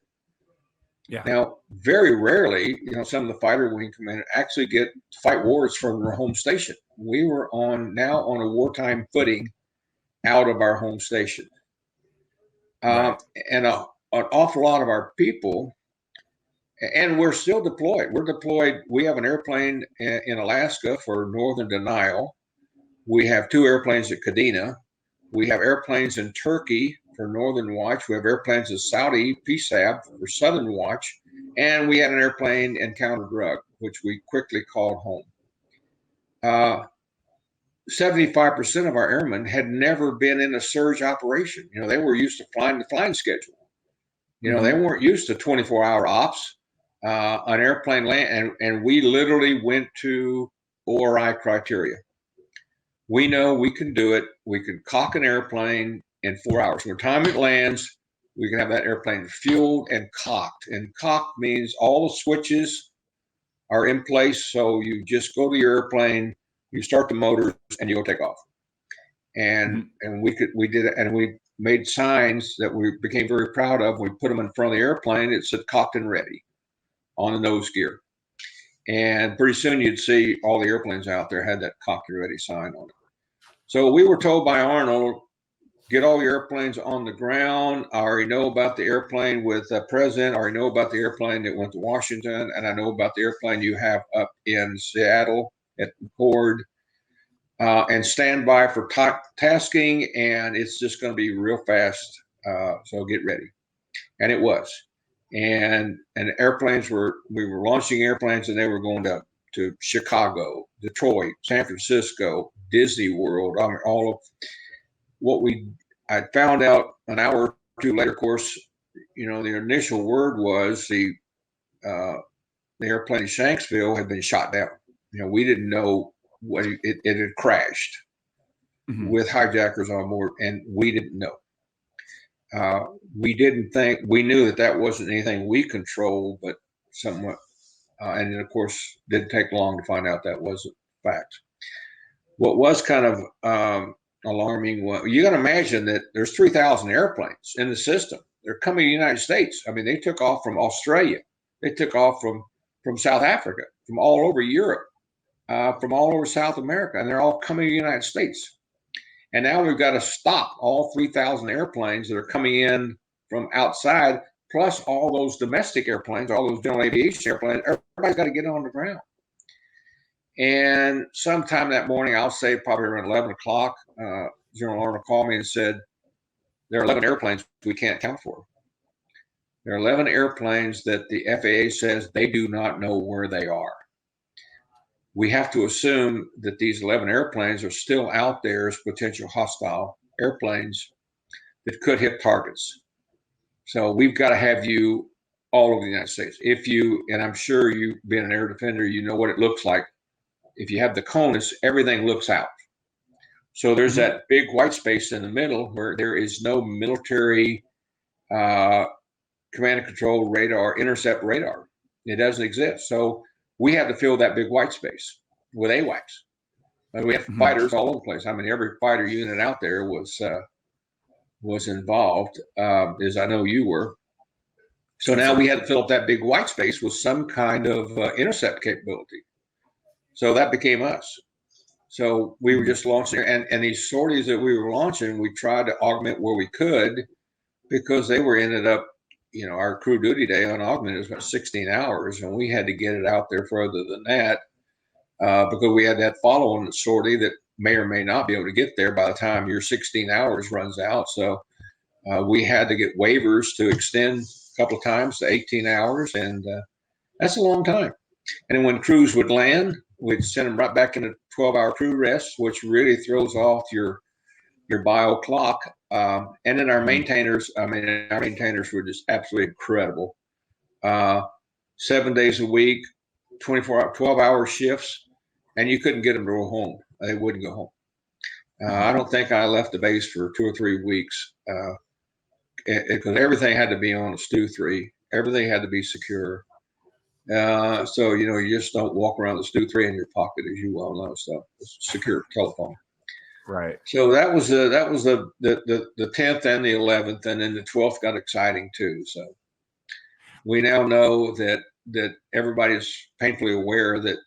[SPEAKER 1] Yeah.
[SPEAKER 2] Now, very rarely, some of the fighter wing commanders actually get to fight wars from their home station. We were now on a wartime footing out of our home station.
[SPEAKER 1] Right.
[SPEAKER 2] And an awful lot of our people, and we're still deployed. We're deployed. We have an airplane in Alaska for Northern Denial. We have 2 airplanes at Kadena. We have airplanes in Turkey for Northern Watch. We have airplanes in Saudi PSAB for Southern Watch. And we had an airplane in counter drug, which we quickly called home. 75% of our airmen had never been in a surge operation. They were used to flying the flying schedule. They weren't used to 24-hour ops. An airplane land, and we literally went to ORI criteria. We know we can do it. We can cock an airplane in 4 hours. When time it lands, we can have that airplane fueled and cocked. And cocked means all the switches are in place. So you just go to your airplane, you start the motors, and you go take off. And we did it, and we made signs that we became very proud of. We put them in front of the airplane. It said cocked and ready on the nose gear. And pretty soon you'd see all the airplanes out there had that cocked and ready sign on it. So we were told by Arnold, get all your airplanes on the ground. I already know about the airplane with the president. I already know about the airplane that went to Washington. And I know about the airplane you have up in Seattle at McCord. And stand by for tasking. And it's just going to be real fast. So get ready. And it was. And airplanes we were launching airplanes, and they were going to Chicago, Detroit, San Francisco, Disney World. I mean, all of what I found out an hour or two later. Of course, the initial word was the airplane in Shanksville had been shot down. We didn't know what it had crashed with hijackers on board, and we didn't know. We knew that wasn't anything we controlled, but somewhat. And then, of course, didn't take long to find out that wasn't fact. What was kind of alarming was, you got to imagine that there's 3,000 airplanes in the system. They're coming to the United States. I mean, they took off from Australia. They took off from South Africa, from all over Europe, from all over South America, and they're all coming to the United States. And now we've got to stop all 3,000 airplanes that are coming in from outside, plus all those domestic airplanes, all those general aviation airplanes. Everybody's got to get on the ground. And sometime that morning, I'll say probably around 11 o'clock, General Arnold called me and said, there are 11 airplanes we can't account for. There are 11 airplanes that the FAA says they do not know where they are. We have to assume that these 11 airplanes are still out there as potential hostile airplanes that could hit targets. So we've got to have you all over the United States. And I'm sure you being an air defender, you know what it looks like. If you have the CONUS, everything looks out. So there's that big white space in the middle where there is no military command and control radar, intercept radar. It doesn't exist. So we had to fill that big white space with AWACS. And we have fighters all over the place. I mean, every fighter unit out there was involved, as I know you were. So now we had to fill up that big white space with some kind of intercept capability. So that became us. So we were just launching, and these sorties that we were launching, we tried to augment where we could, because they ended up, our crew duty day on augment is about 16 hours, and we had to get it out there further than that, because we had that follow-on sortie that may or may not be able to get there by the time your 16 hours runs out. So we had to get waivers to extend a couple of times to 18 hours, and that's a long time. And then when crews would land, we'd send them right back into 12-hour crew rest, which really throws off your bio clock. And then our maintainers were just absolutely incredible. 7 days a week, 12-hour shifts, and you couldn't get them to go home. They wouldn't go home. I don't think I left the base for 2 or 3 weeks, because everything had to be on a Stu 3. Everything had to be secure. So, you just don't walk around the Stu 3 in your pocket, as you well know. So it's a secure telephone.
[SPEAKER 1] Right.
[SPEAKER 2] So that was the 10th and the 11th, and then the 12th got exciting too. So we now know that everybody's painfully aware that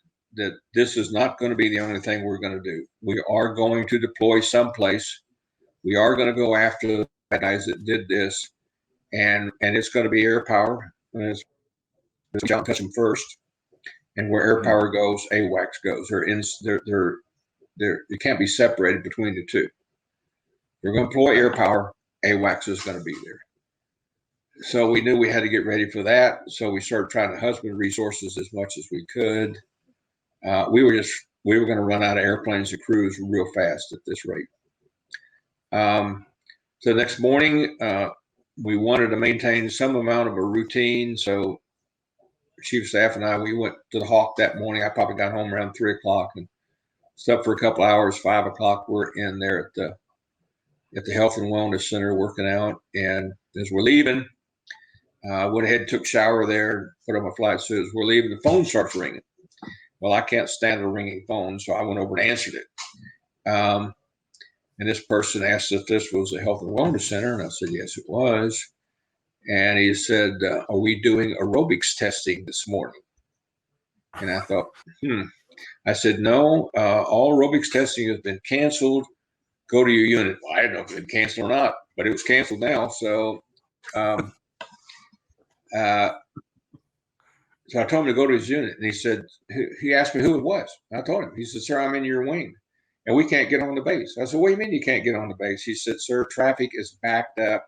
[SPEAKER 2] this is not going to be the only thing we're going to do. We are going to deploy someplace. We are going to go after the guys that did this, and it's going to be air power. And it's touch them first, and where air power goes, AWACS goes. You can't be separated between the two. We're going to employ air power. AWACS is going to be there. So we knew we had to get ready for that. So we started trying to husband resources as much as we could. We were going to run out of airplanes to cruise real fast at this rate. So the next morning, we wanted to maintain some amount of a routine. So Chief of Staff and I, we went to the Hawk that morning. I probably got home around 3:00 and slept for a couple hours. 5:00, we're in there at the Health and Wellness Center working out. And as we're leaving, went ahead and took a shower there, put on my flight suit. As we're leaving, the phone starts ringing. Well, I can't stand a ringing phone, so I went over and answered it. And this person asked if this was a Health and Wellness Center, and I said, yes, it was. And he said, are we doing aerobics testing this morning? And I thought, I said, no, all aerobics testing has been canceled. Go to your unit. Well, I didn't know if it had canceled or not, but it was canceled now. So so I told him to go to his unit, and he said, he asked me who it was. I told him. He said, sir, I'm in your wing, and we can't get on the base. I said, what do you mean you can't get on the base? He said, sir, traffic is backed up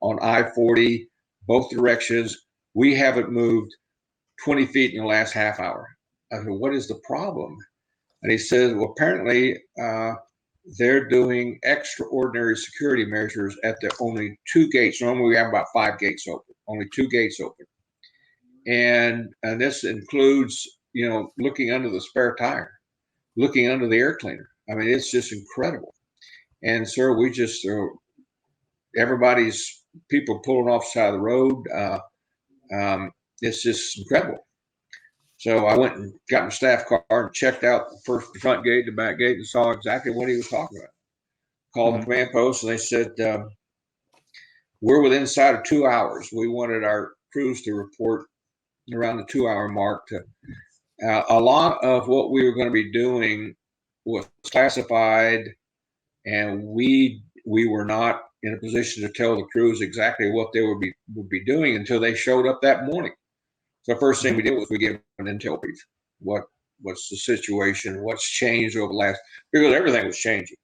[SPEAKER 2] on I-40, both directions. We haven't moved 20 feet in the last half hour. I said, what is the problem? And he said, well, apparently they're doing extraordinary security measures at the only 2 gates. Normally we have about 5 gates open, only 2 gates open. And this includes, looking under the spare tire, looking under the air cleaner. I mean, it's just incredible. And sir, we just, everybody's people pulling off the side of the road. It's just incredible. So I went and got my staff car and checked out the front gate, the back gate, and saw exactly what he was talking about. Called the command post, and they said, we're within inside of 2 hours. We wanted our crews to report around the 2-hour mark. A lot of what we were going to be doing was classified, and we were not in a position to tell the crews exactly what they would be doing until they showed up that morning. So the first thing we did was we gave an intel brief. What's the situation? What's changed over the last? Because everything was changing.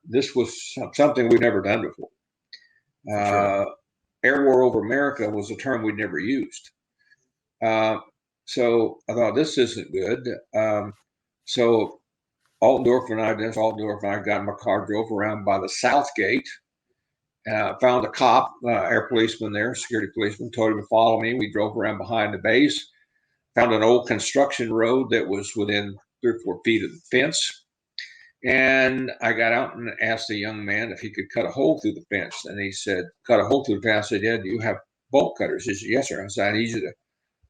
[SPEAKER 2] This was something we'd never done before. Sure. Air war over America was a term we'd never used. So I thought, this isn't good. So Altendorf and I got in my car, drove around by the south gate, found a cop, air policeman there, security policeman, told him to follow me. We drove around behind the base, found an old construction road that was within 3 or 4 feet of the fence. And I got out and asked the young man if he could cut a hole through the fence. And he said, cut a hole through the fence. I said, yeah, do you have bolt cutters? He said, yes, sir. I said, I need you to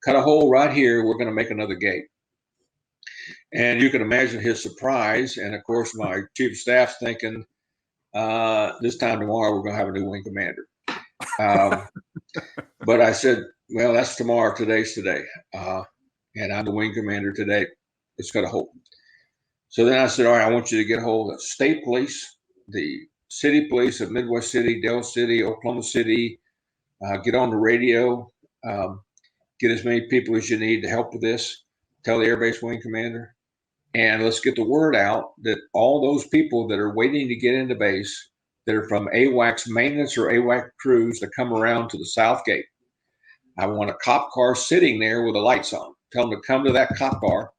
[SPEAKER 2] cut a hole right here. We're going to make another gate. And you can imagine his surprise. And of course, my chief of staff's thinking, this time tomorrow, we're going to have a new wing commander. But I said, well, that's tomorrow. Today's today. And I'm the wing commander today. Let's cut a hole. So then I said, all right, I want you to get a hold of the state police, the city police of Midwest City, Dell City, Oklahoma City, get on the radio, get as many people as you need to help with this, tell the Air Base Wing Commander, and let's get the word out that all those people that are waiting to get into base that are from AWACS maintenance or AWACS crews that come around to the south gate. I want a cop car sitting there with the lights on. Tell them to come to that cop car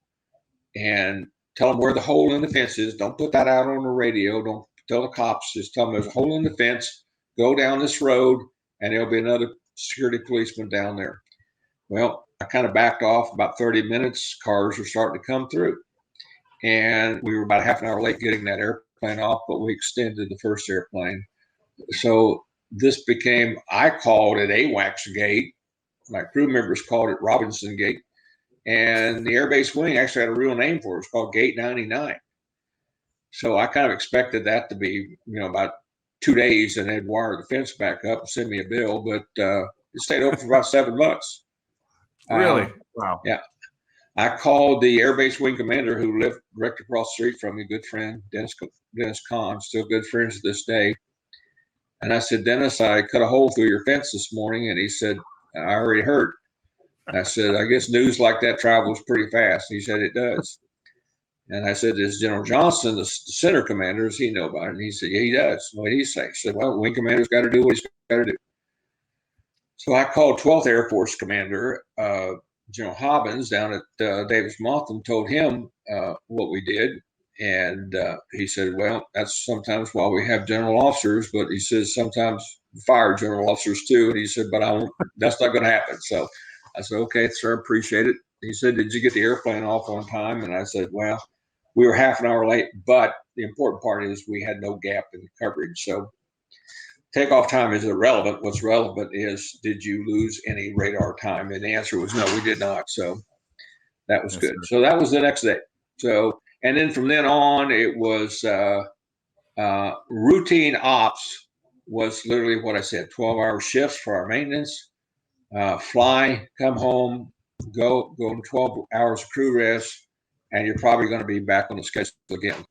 [SPEAKER 2] and tell them where the hole in the fence is. Don't put that out on the radio. Don't tell the cops. Just tell them there's a hole in the fence. Go down this road, and there'll be another security policeman down there. Well, I kind of backed off about 30 minutes. Cars were starting to come through. And we were about half an hour late getting that airplane off, but we extended the first airplane. So this became, I called it AWACS Gate, my crew members called it Robinson Gate. And the Air Base wing actually had a real name for it. It's called Gate 99. So I kind of expected that to be, about 2 days, and they'd wire the fence back up and send me a bill. But it stayed open for about 7 months.
[SPEAKER 1] Really? Wow.
[SPEAKER 2] Yeah. I called the Air Base wing commander who lived direct across the street from me, good friend, Dennis Kahn, still good friends to this day. And I said, Dennis, I cut a hole through your fence this morning. And he said, I already heard. And I said, I guess news like that travels pretty fast. He said, it does. And I said, is General Johnson, the center commander, does he know about it? And he said, yeah, he does. What did he say? He said, well, wing commander's got to do what he's got to do. So I called 12th Air Force Commander, General Hobbins, down at Davis-Monthan, and told him what we did. And he said, well, that's sometimes why we have general officers, but he says sometimes fire general officers too. And he said, but that's not going to happen. So I said, okay, sir, appreciate it. He said, did you get the airplane off on time? And I said, well, we were half an hour late, but the important part is we had no gap in coverage. So takeoff time is irrelevant. What's relevant is, did you lose any radar time? And the answer was no, we did not. So that was good. So that was the next day. So, and then from then on, it was routine ops was literally what I said, 12-hour shifts for our maintenance, fly, come home, go 12 hours of crew rest, and you're probably going to be back on the schedule again.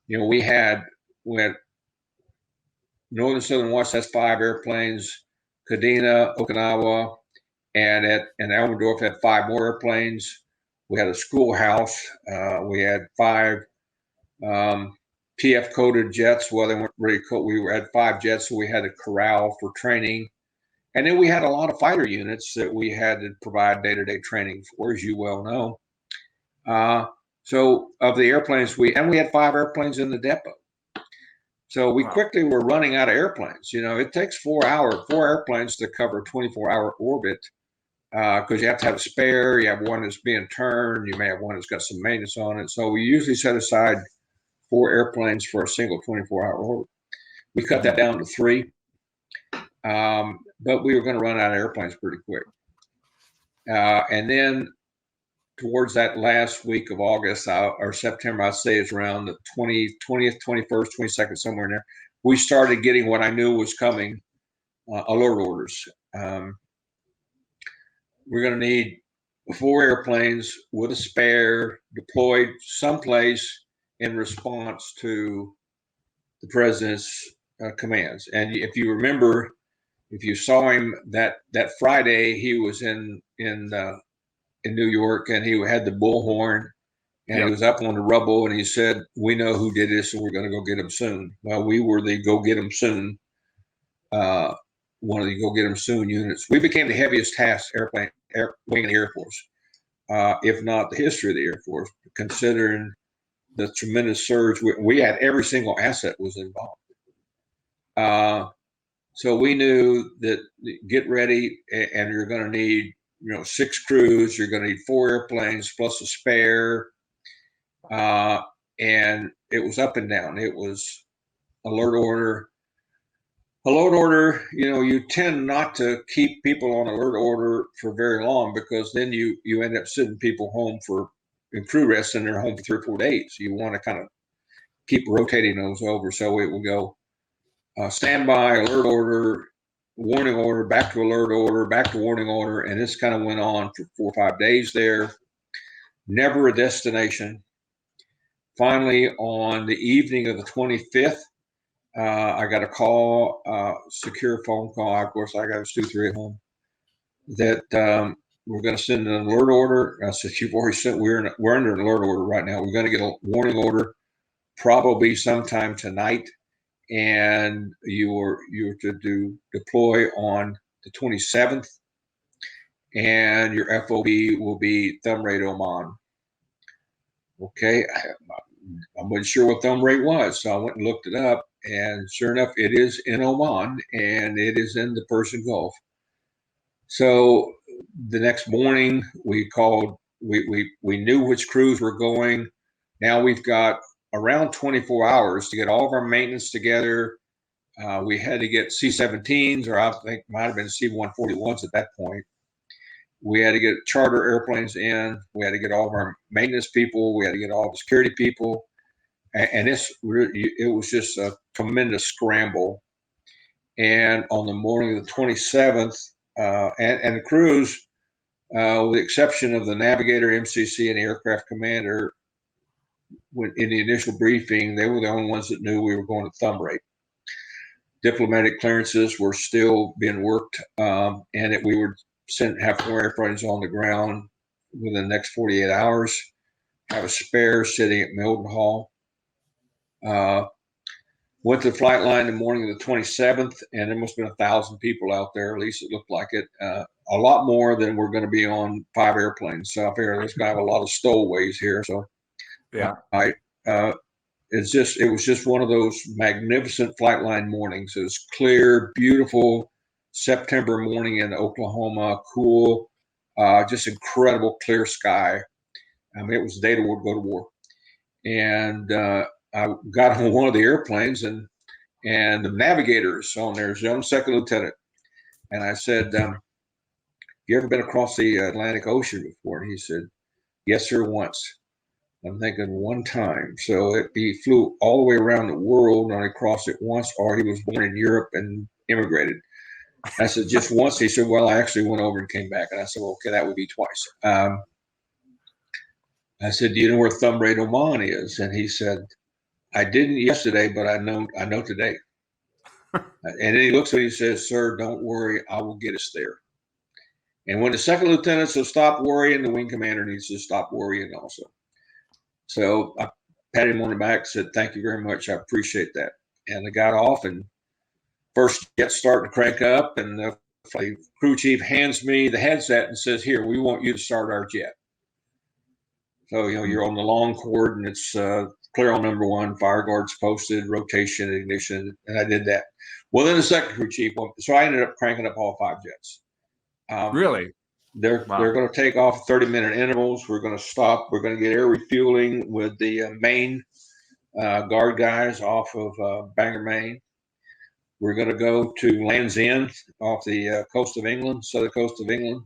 [SPEAKER 2] We had Northern Southern Watch, that's 5 airplanes, Kadena, Okinawa, and Elmendorf had 5 more airplanes. We had a schoolhouse. We had 5 PF coded jets. Well, they weren't really coded. We had 5 jets, so we had a corral for training. And then we had a lot of fighter units that we had to provide day-to-day training for, as you well know. So of the airplanes, we had 5 airplanes in the depot. So we quickly were running out of airplanes. It takes 4 airplanes to cover a 24-hour orbit, because you have to have a spare. You have one that's being turned. You may have one that's got some maintenance on it. So we usually set aside 4 airplanes for a single 24-hour orbit. We cut that down to 3, but we were going to run out of airplanes pretty quick. And then towards that last week of August or September, I'd say it's around the 20th, 21st, 22nd, somewhere in there, we started getting what I knew was coming, alert orders. We're going to need 4 airplanes with a spare deployed someplace in response to the president's commands. And if you remember, if you saw him that Friday, he was in New York, and he had the bullhorn, and he was up on the rubble, and he said, we know who did this, and we're going to go get him soon. Well, we were the go get him soon, one of the go get him soon units. We became the heaviest task wing in the Air Force, if not the history of the Air Force, considering the tremendous surge. We had every single asset was involved. So we knew that get ready, and you're going to need 6 crews. You're going to need 4 airplanes plus a spare. And it was up and down. It was alert order. Alert order, you tend not to keep people on alert order for very long, because then you end up sending people home in crew rest, and they're home for 3 or 4 days. You want to kind of keep rotating those over. So it will go standby, alert order, warning order, back to alert order, back to warning order. And this kind of went on for 4 or 5 days there. Never a destination. Finally, on the evening of the 25th, I got a call, secure phone call. Of course, I got 2, 3 at home, that we're going to send an alert order. I said, you've already sent, we're under an alert order right now. We're going to get a warning order probably sometime tonight. And you're to deploy on the 27th, and your FOB will be Thumb Rate Oman. Okay, I wasn't sure what Thumb Rate was, so I went and looked it up, and sure enough, it is in Oman, and it is in the Persian Gulf. So the next morning, we called. We knew which crews were going. Now we've got around 24 hours to get all of our maintenance together, We had to get C-17s, or I think might have been C-141s at that point. We had to get charter airplanes in. We had to get all of our maintenance people. We had to get all the security people. And it was just a tremendous scramble. And on the morning of the 27th, and the crews, with the exception of the navigator, MCC, and the aircraft commander, in the initial briefing, they were the only ones that knew we were going to thumb rate. Diplomatic clearances were still being worked, and we would have 4 airplanes on the ground within the next 48 hours, have a spare sitting at Mildenhall. Went to the flight line the morning of the 27th, and there must have been 1,000 people out there. At least it looked like it. A lot more than we're going to be on 5 airplanes. So I figure there's going to have a lot of stowaways here. So
[SPEAKER 1] yeah,
[SPEAKER 2] it was just one of those magnificent flight line mornings. It was clear, beautiful September morning in Oklahoma, cool, just incredible clear sky. I mean, it was the day that we'd go to war. And I got on one of the airplanes, and the navigator's on there, young second lieutenant. And I said, you ever been across the Atlantic Ocean before? And he said, yes, sir, once. I'm thinking one time. So he flew all the way around the world and only crossed it once, or he was born in Europe and immigrated. I said, just once. He said, well, I actually went over and came back. And I said, well, okay, that would be twice. I said, do you know where Thumb Rate Oman is? And he said, I didn't yesterday, but I know today. And then he looks at me and says, sir, don't worry, I will get us there. And when the second lieutenant says stop worrying, the wing commander needs to stop worrying also. So I patted him on the back, said, thank you very much. I appreciate that. And I got off, and first jet starting to crank up, and the crew chief hands me the headset and says, here, we want you to start our jet. So, you're on the long cord, and it's clear on number 1, fire guards posted, rotation, ignition, and I did that. Well, then the second crew chief went, so I ended up cranking up all 5 jets.
[SPEAKER 1] Really?
[SPEAKER 2] They're going to take off 30-minute intervals. We're going to stop. We're going to get air refueling with the main guard guys off of Bangor, Maine. We're going to go to Land's End off the coast of England, southern coast of England.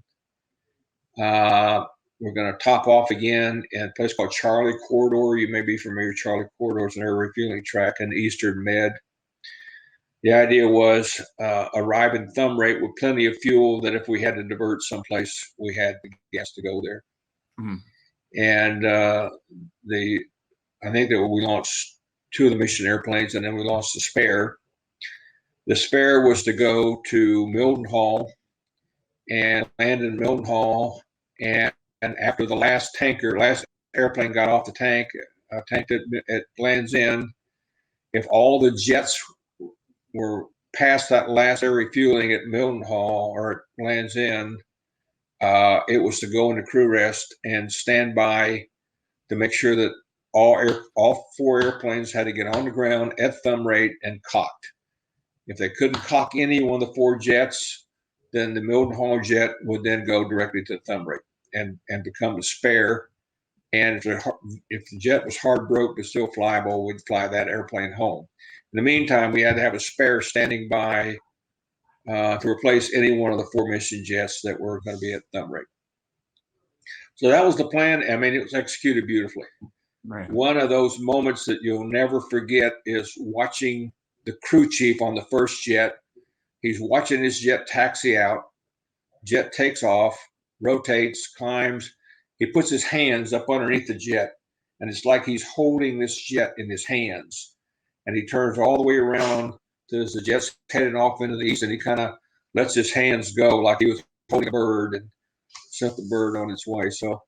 [SPEAKER 2] We're going to top off again in a place called Charlie Corridor. You may be familiar with Charlie Corridor. It's an air refueling track in the Eastern Med. The idea was arrive in Thumb Rate with plenty of fuel, that if we had to divert someplace, we had the gas to go there. Mm-hmm. And I think that we launched 2 of the mission airplanes, and then we launched the spare. The spare was to go to Mildenhall and land in Mildenhall, and after the last airplane got off the tank, tanked it Land's End, if all the jets were past that last air refueling at Mildenhall or at Land's End, it was to go into crew rest and stand by to make sure that all 4 airplanes had to get on the ground at thumb rate and cocked. If they couldn't cock any one of the 4 jets, then the Mildenhall jet would then go directly to thumb rate and become the spare. And if the jet was hard broke but still flyable, we'd fly that airplane home. In the meantime, we had to have a spare standing by to replace any one of the 4 mission jets that were going to be at thumb rate. So that was the plan. I mean, it was executed beautifully. Right. One of those moments that you'll never forget is watching the crew chief on the first jet. He's watching his jet taxi out. Jet takes off, rotates, climbs. He puts his hands up underneath the jet, and it's like he's holding this jet in his hands. And he turns all the way around as the jet's heading off into the east, and he kind of lets his hands go like he was holding a bird and sent the bird on its way. So,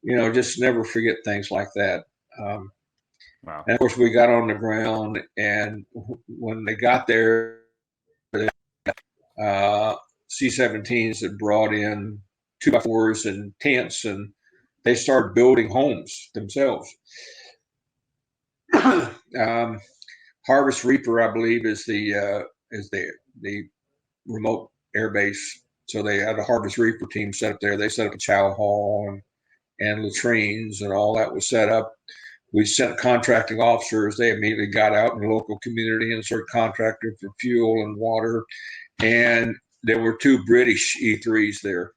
[SPEAKER 2] just never forget things like that. Wow. And of course, we got on the ground, and when they got there, C-17s had brought in 2x4s and tents, and they started building homes themselves. Harvest Reaper, I believe, is the remote air base. So they had a Harvest Reaper team set up there. They set up a chow hall and latrines, and all that was set up. We sent contracting officers. They immediately got out in the local community and started contracting for fuel and water. And there were 2 British E3s there.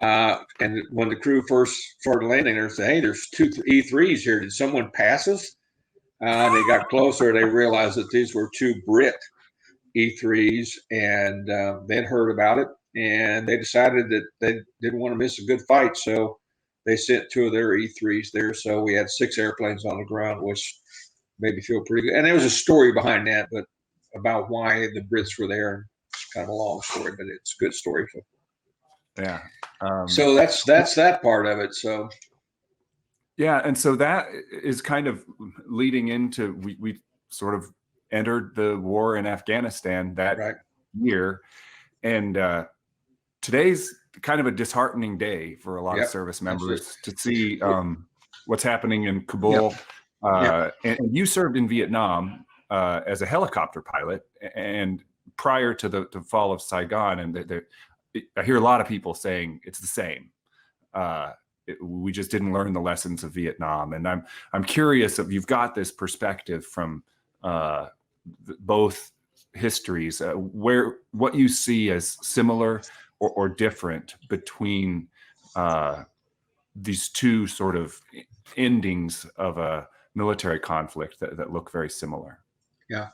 [SPEAKER 2] And when the crew first started landing there, said, "Hey, there's 2 E3s here. Did someone pass us?" They got closer. They realized that these were 2 Brit E3s, and they'd heard about it, and they decided that they didn't want to miss a good fight, so they sent 2 of their E3s there. So we had 6 airplanes on the ground, which made me feel pretty good. And there was a story behind that, but about why the Brits were there. It's kind of a long story, but it's a good story.
[SPEAKER 1] Yeah.
[SPEAKER 2] So that's that part of it. So
[SPEAKER 1] yeah, and so that is kind of leading into we sort of entered the war in Afghanistan that
[SPEAKER 2] right.
[SPEAKER 1] year, and today's kind of a disheartening day for a lot of service members to see what's happening in Kabul. And you served in Vietnam as a helicopter pilot, and prior to the fall of Saigon, and I hear a lot of people saying it's the same. We just didn't learn the lessons of Vietnam, and I'm curious if you've got this perspective from both histories, what you see as similar or different between these 2 sort of endings of a military conflict that look very similar.
[SPEAKER 2] Yeah.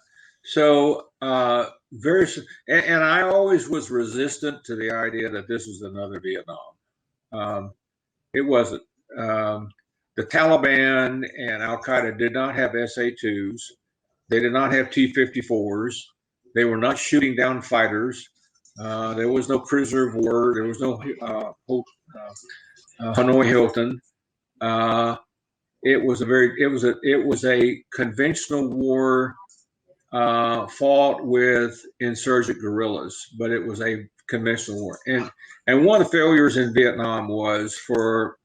[SPEAKER 2] So and I always was resistant to the idea that this was another Vietnam. It wasn't. The Taliban and Al Qaeda did not have SA-2s. They did not have T-54s. They were not shooting down fighters. There was no prisoner of war. There was no Hanoi Hilton. It was a conventional war fought with insurgent guerrillas, but it was a conventional war. And one of the failures in Vietnam was, for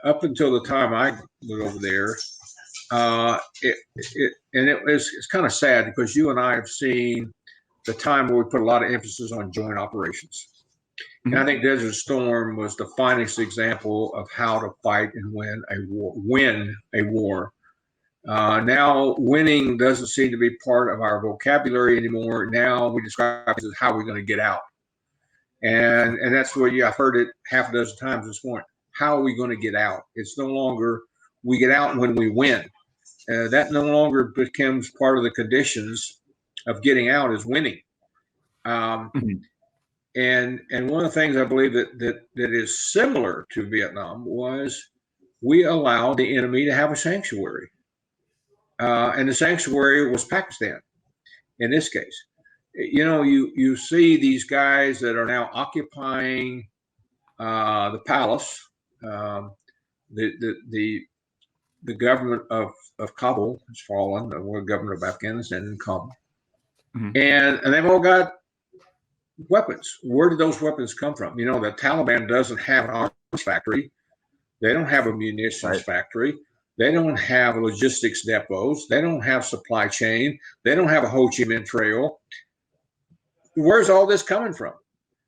[SPEAKER 2] up until the time I went over there, it's kind of sad, because you and I have seen the time where we put a lot of emphasis on joint operations. Mm-hmm. And I think Desert Storm was the finest example of how to fight and win a war. Now, winning doesn't seem to be part of our vocabulary anymore. Now we describe it as how we're going to get out. And that's what I've heard it half a dozen times this morning. How are we going to get out? It's no longer we get out when we win. That no longer becomes part of the conditions of getting out is winning. Mm-hmm. And one of the things I believe that is similar to Vietnam was we allowed the enemy to have a sanctuary. And the sanctuary was Pakistan in this case. You know, you see these guys that are now occupying the palace. The government of Kabul has fallen. The government of Afghanistan in Kabul. Mm-hmm. And they've all got weapons. Where did those weapons come from? You know, the Taliban doesn't have an arms factory. They don't have a munitions factory. They don't have logistics depots. They don't have supply chain. They don't have a Ho Chi Minh Trail. Where's all this coming from?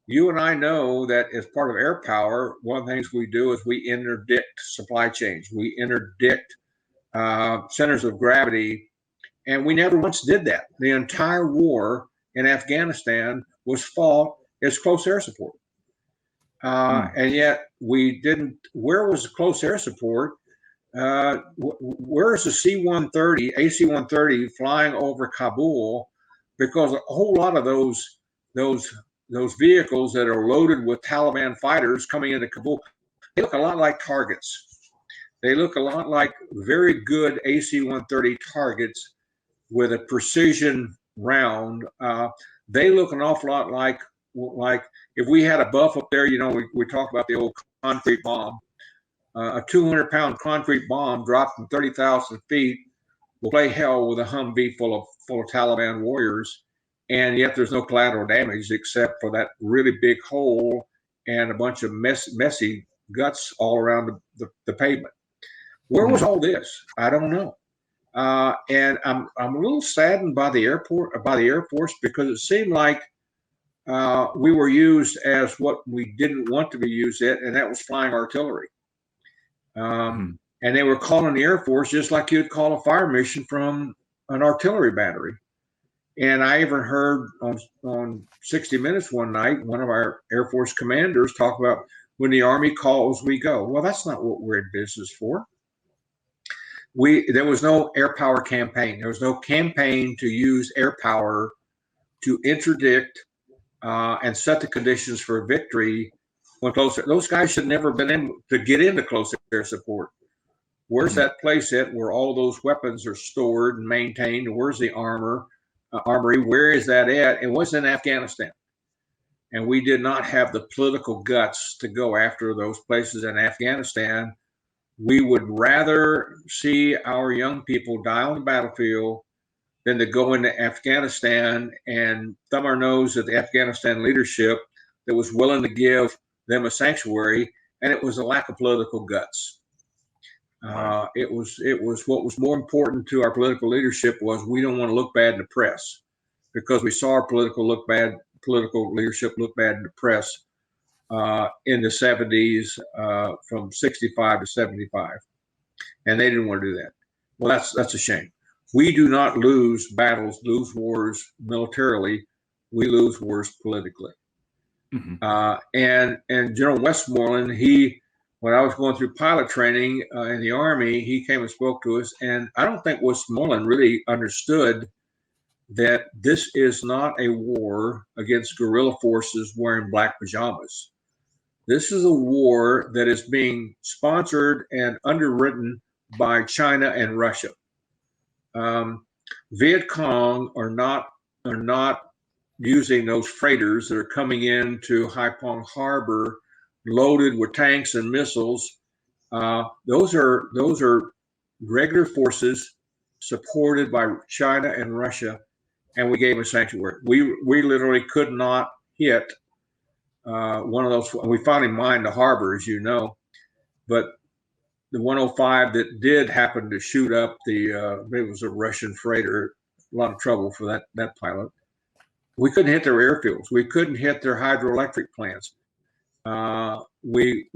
[SPEAKER 2] You and I know that as part of air power, one of the things we do is we interdict supply chains. We interdict centers of gravity, and we never once did that. The entire war in Afghanistan was fought as close air support. And yet we didn't. Where was the close air support? Where's the C-130, AC-130 flying over Kabul? Because a whole lot of those vehicles that are loaded with Taliban fighters coming into Kabul, they look a lot like targets. They look a lot like very good AC-130 targets with a precision round. They look an awful lot like if we had a buff up there. You know, we talk about the old concrete bomb. A 200-pound concrete bomb dropped from 30,000 feet will play hell with a Humvee full of Taliban warriors, and yet there's no collateral damage except for that really big hole and a bunch of messy guts all around the pavement. Where was all this? I don't know. And I'm a little saddened by the Air Force, because it seemed like we were used as what we didn't want to be used at, and that was flying artillery. And they were calling the Air Force just like you'd call a fire mission from an artillery battery. And I even heard on 60 Minutes one night, one of our Air Force commanders talk about, when the Army calls, we go. Well, that's not what we're in business for. There was no air power campaign. There was no campaign to use air power to interdict and set the conditions for victory when close. Those guys should never have been able to get into close air support. Where's that place at where all those weapons are stored and maintained? Where's the armory? Where is that at? It was in Afghanistan. And we did not have the political guts to go after those places in Afghanistan. We would rather see our young people die on the battlefield than to go into Afghanistan and thumb our nose at the Afghanistan leadership that was willing to give them a sanctuary, and it was a lack of political guts. It was what was more important to our political leadership was we don't want to look bad in the press, because we saw our political leadership look bad in the press in the 70s from 65 to 75, and they didn't want to do that. Well, that's a shame. We do not lose wars militarily. We lose wars politically. And General Westmoreland, when I was going through pilot training in the Army, he came and spoke to us. And I don't think Westmoreland really understood that this is not a war against guerrilla forces wearing black pajamas. This is a war that is being sponsored and underwritten by China and Russia. Viet Cong are not using those freighters that are coming into Haiphong Harbor loaded with tanks and missiles. Those are regular forces supported by China and Russia, and we gave them sanctuary. We literally could not hit one of those. We finally mined the harbor, as you know, but the 105 that did happen to shoot up it was a Russian freighter, a lot of trouble for that pilot. We couldn't hit their airfields. We couldn't hit their hydroelectric plants. We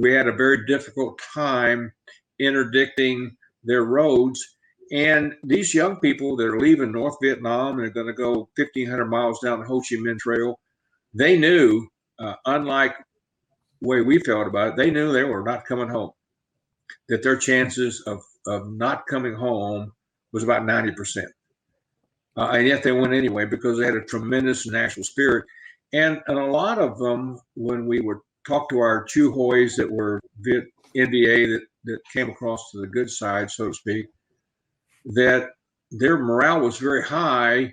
[SPEAKER 2] had a very difficult time interdicting their roads. And these young people that are leaving North Vietnam and are going to go 1,500 miles down the Ho Chi Minh Trail, they knew, unlike the way we felt about it, they knew they were not coming home, that their chances of not coming home was about 90%. And yet they went anyway because they had a tremendous national spirit. And a lot of them, when we would talk to our Chu Hois that were NVA that came across to the good side, so to speak, that their morale was very high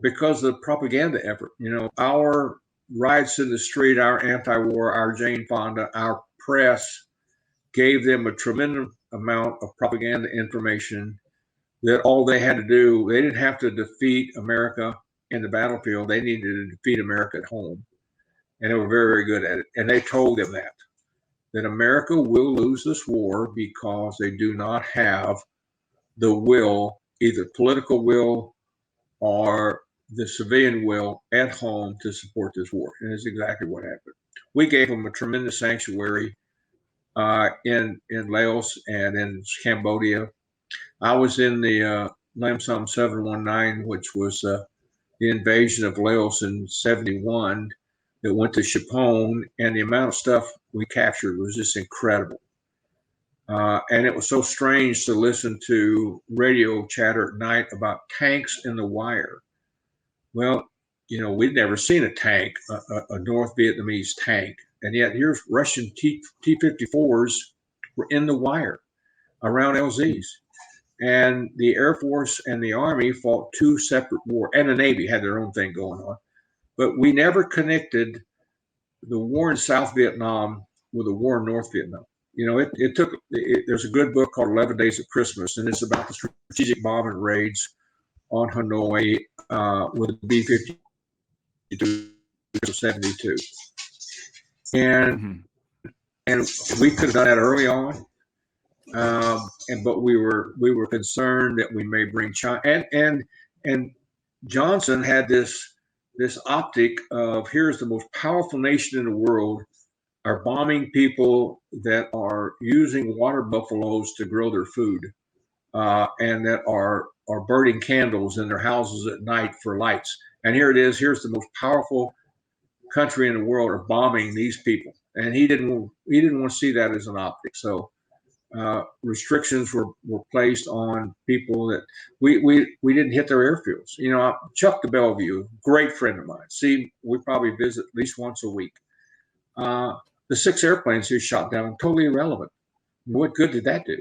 [SPEAKER 2] because of the propaganda effort. Our riots in the street, our anti-war, our Jane Fonda, our press gave them a tremendous amount of propaganda information that all they had to do, they didn't have to defeat America in the battlefield. They needed to defeat America at home. And they were very, very good at it. And they told them that America will lose this war because they do not have the will, either political will or the civilian will at home to support this war. And that's exactly what happened. We gave them a tremendous sanctuary in Laos and in Cambodia. I was in the Lam Som 719, which was the invasion of Laos in 71 that went to Chaphone, and the amount of stuff we captured was just incredible. And it was so strange to listen to radio chatter at night about tanks in the wire. Well, we'd never seen a tank, a North Vietnamese tank, and yet here's Russian T-54s were in the wire around LZs. And the Air Force and the Army fought two separate wars, and the Navy had their own thing going on. But we never connected the war in South Vietnam with the war in North Vietnam. There's a good book called 11 Days of Christmas, and it's about the strategic bombing raids on Hanoi with the B-52 72. And we could have done that early on. But we were concerned that we may bring China, and Johnson had this optic of, here's the most powerful nation in the world are bombing people that are using water buffaloes to grow their food, and that are burning candles in their houses at night for lights. And here it is. Here's the most powerful country in the world are bombing these people, and he didn't want to see that as an optic. So restrictions were placed on people that we didn't hit their airfields. You know, Chuck de Bellevue, great friend of mine. See, we probably visit at least once a week. The 6 airplanes he shot down, totally irrelevant. What good did that do?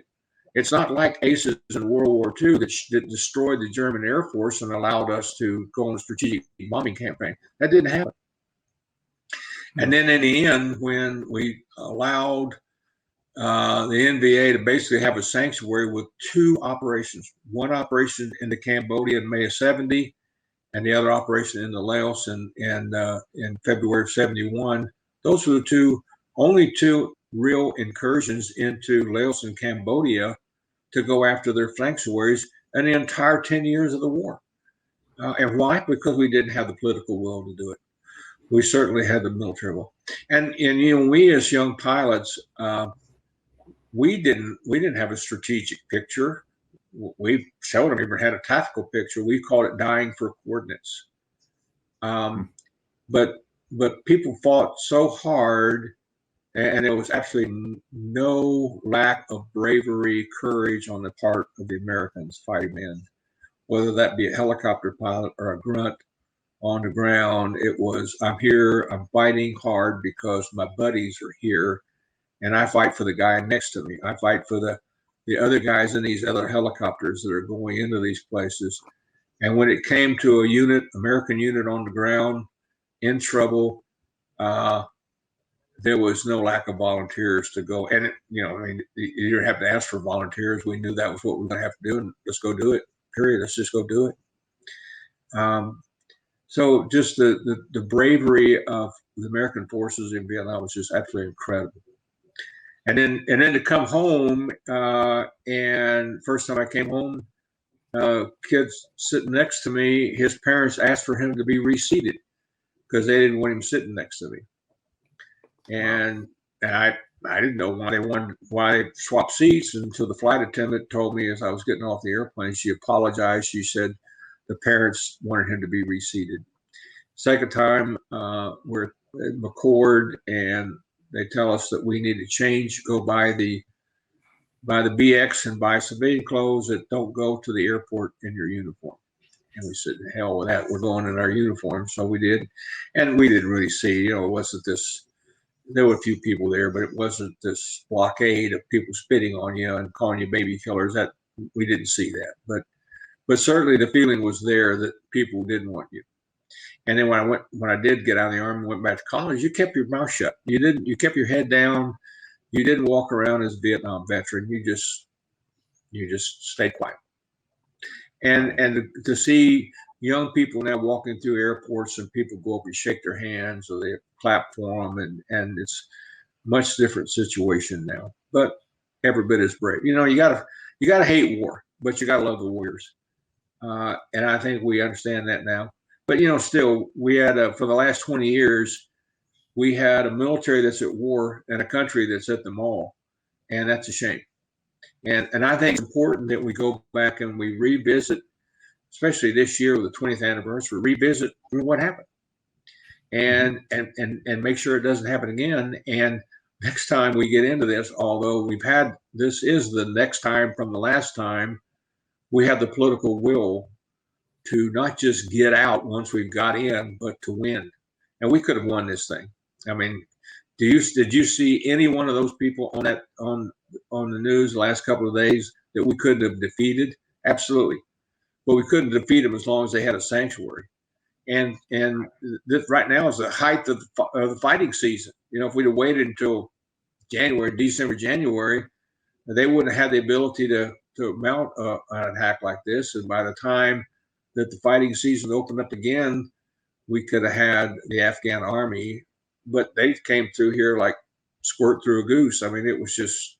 [SPEAKER 2] It's not like aces in World War II that destroyed the German Air Force and allowed us to go on a strategic bombing campaign. That didn't happen. And then in the end, when we allowed the NVA to basically have a sanctuary with 2 operations, one operation into Cambodia in May of 70, and the other operation into Laos in February of 71. Those were the only two real incursions into Laos and Cambodia to go after their sanctuaries in the entire 10 years of the war. And why? Because we didn't have the political will to do it. We certainly had the military will. And you know, we as young pilots, we didn't have a strategic picture. We seldom ever had a tactical picture. We called it dying for coordinates. But people fought so hard, and there was absolutely no lack of bravery, courage on the part of the Americans fighting men, whether that be a helicopter pilot or a grunt on the ground. It was, I'm here, I'm fighting hard because my buddies are here, and I fight for the guy next to me. I fight for the other guys in these other helicopters that are going into these places. And when it came to a unit, American unit on the ground in trouble, there was no lack of volunteers to go. And it, you know, I mean, you didn't have to ask for volunteers. We knew that was what we were going to have to do, and let's go do it. Period. Let's just go do it. So just the bravery of the American forces in Vietnam was just absolutely incredible. And then to come home, and first time I came home, kids sitting next to me, his parents asked for him to be reseated because they didn't want him sitting next to me. And I didn't know why they swapped seats until the flight attendant told me as I was getting off the airplane. She apologized. She said the parents wanted him to be reseated. Second time, we're at McCord, and they tell us that we need to change, go by the BX and buy civilian clothes that don't go to the airport in your uniform. And we said, the hell with that. We're going in our uniform. So we did. And we didn't really see, you know, it wasn't this, there were a few people there, but it wasn't this blockade of people spitting on you and calling you baby killers. That we didn't see that. But certainly the feeling was there that people didn't want you. And then when I did get out of the Army and went back to college, you kept your mouth shut. You kept your head down. You didn't walk around as a Vietnam veteran. You just stayed quiet. And to see young people now walking through airports and people go up and shake their hands or they clap for them, and it's much different situation now, but every bit as brave. You know, you gotta hate war, but you gotta love the warriors. And I think we understand that now. But you know, still, we had for the last 20 years, we had a military that's at war and a country that's at the mall, and that's a shame. And I think it's important that we go back and we revisit, especially this year with the 20th anniversary, revisit what happened, and make sure it doesn't happen again. And next time we get into this, although this is the next time from the last time, we have the political will to not just get out once we've got in, but to win. And we could have won this thing. I mean, did you see any one of those people on the news the last couple of days that we couldn't have defeated? Absolutely. But we couldn't defeat them as long as they had a sanctuary. And this right now is the height of the fighting season. You know, if we'd have waited until December, January, they wouldn't have had the ability to mount an attack like this. And by the time that the fighting season opened up again, we could have had the Afghan army, but they came through here like squirt through a goose. I mean, it was just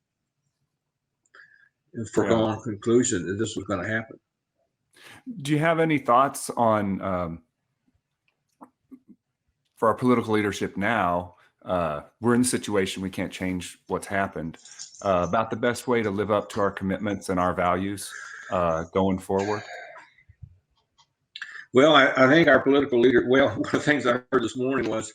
[SPEAKER 2] a foregone conclusion that this was going to happen.
[SPEAKER 1] Do you have any thoughts on, for our political leadership now, we're in the situation, we can't change what's happened, about the best way to live up to our commitments and our values going forward?
[SPEAKER 2] Well, I think our political leader, well, one of the things I heard this morning was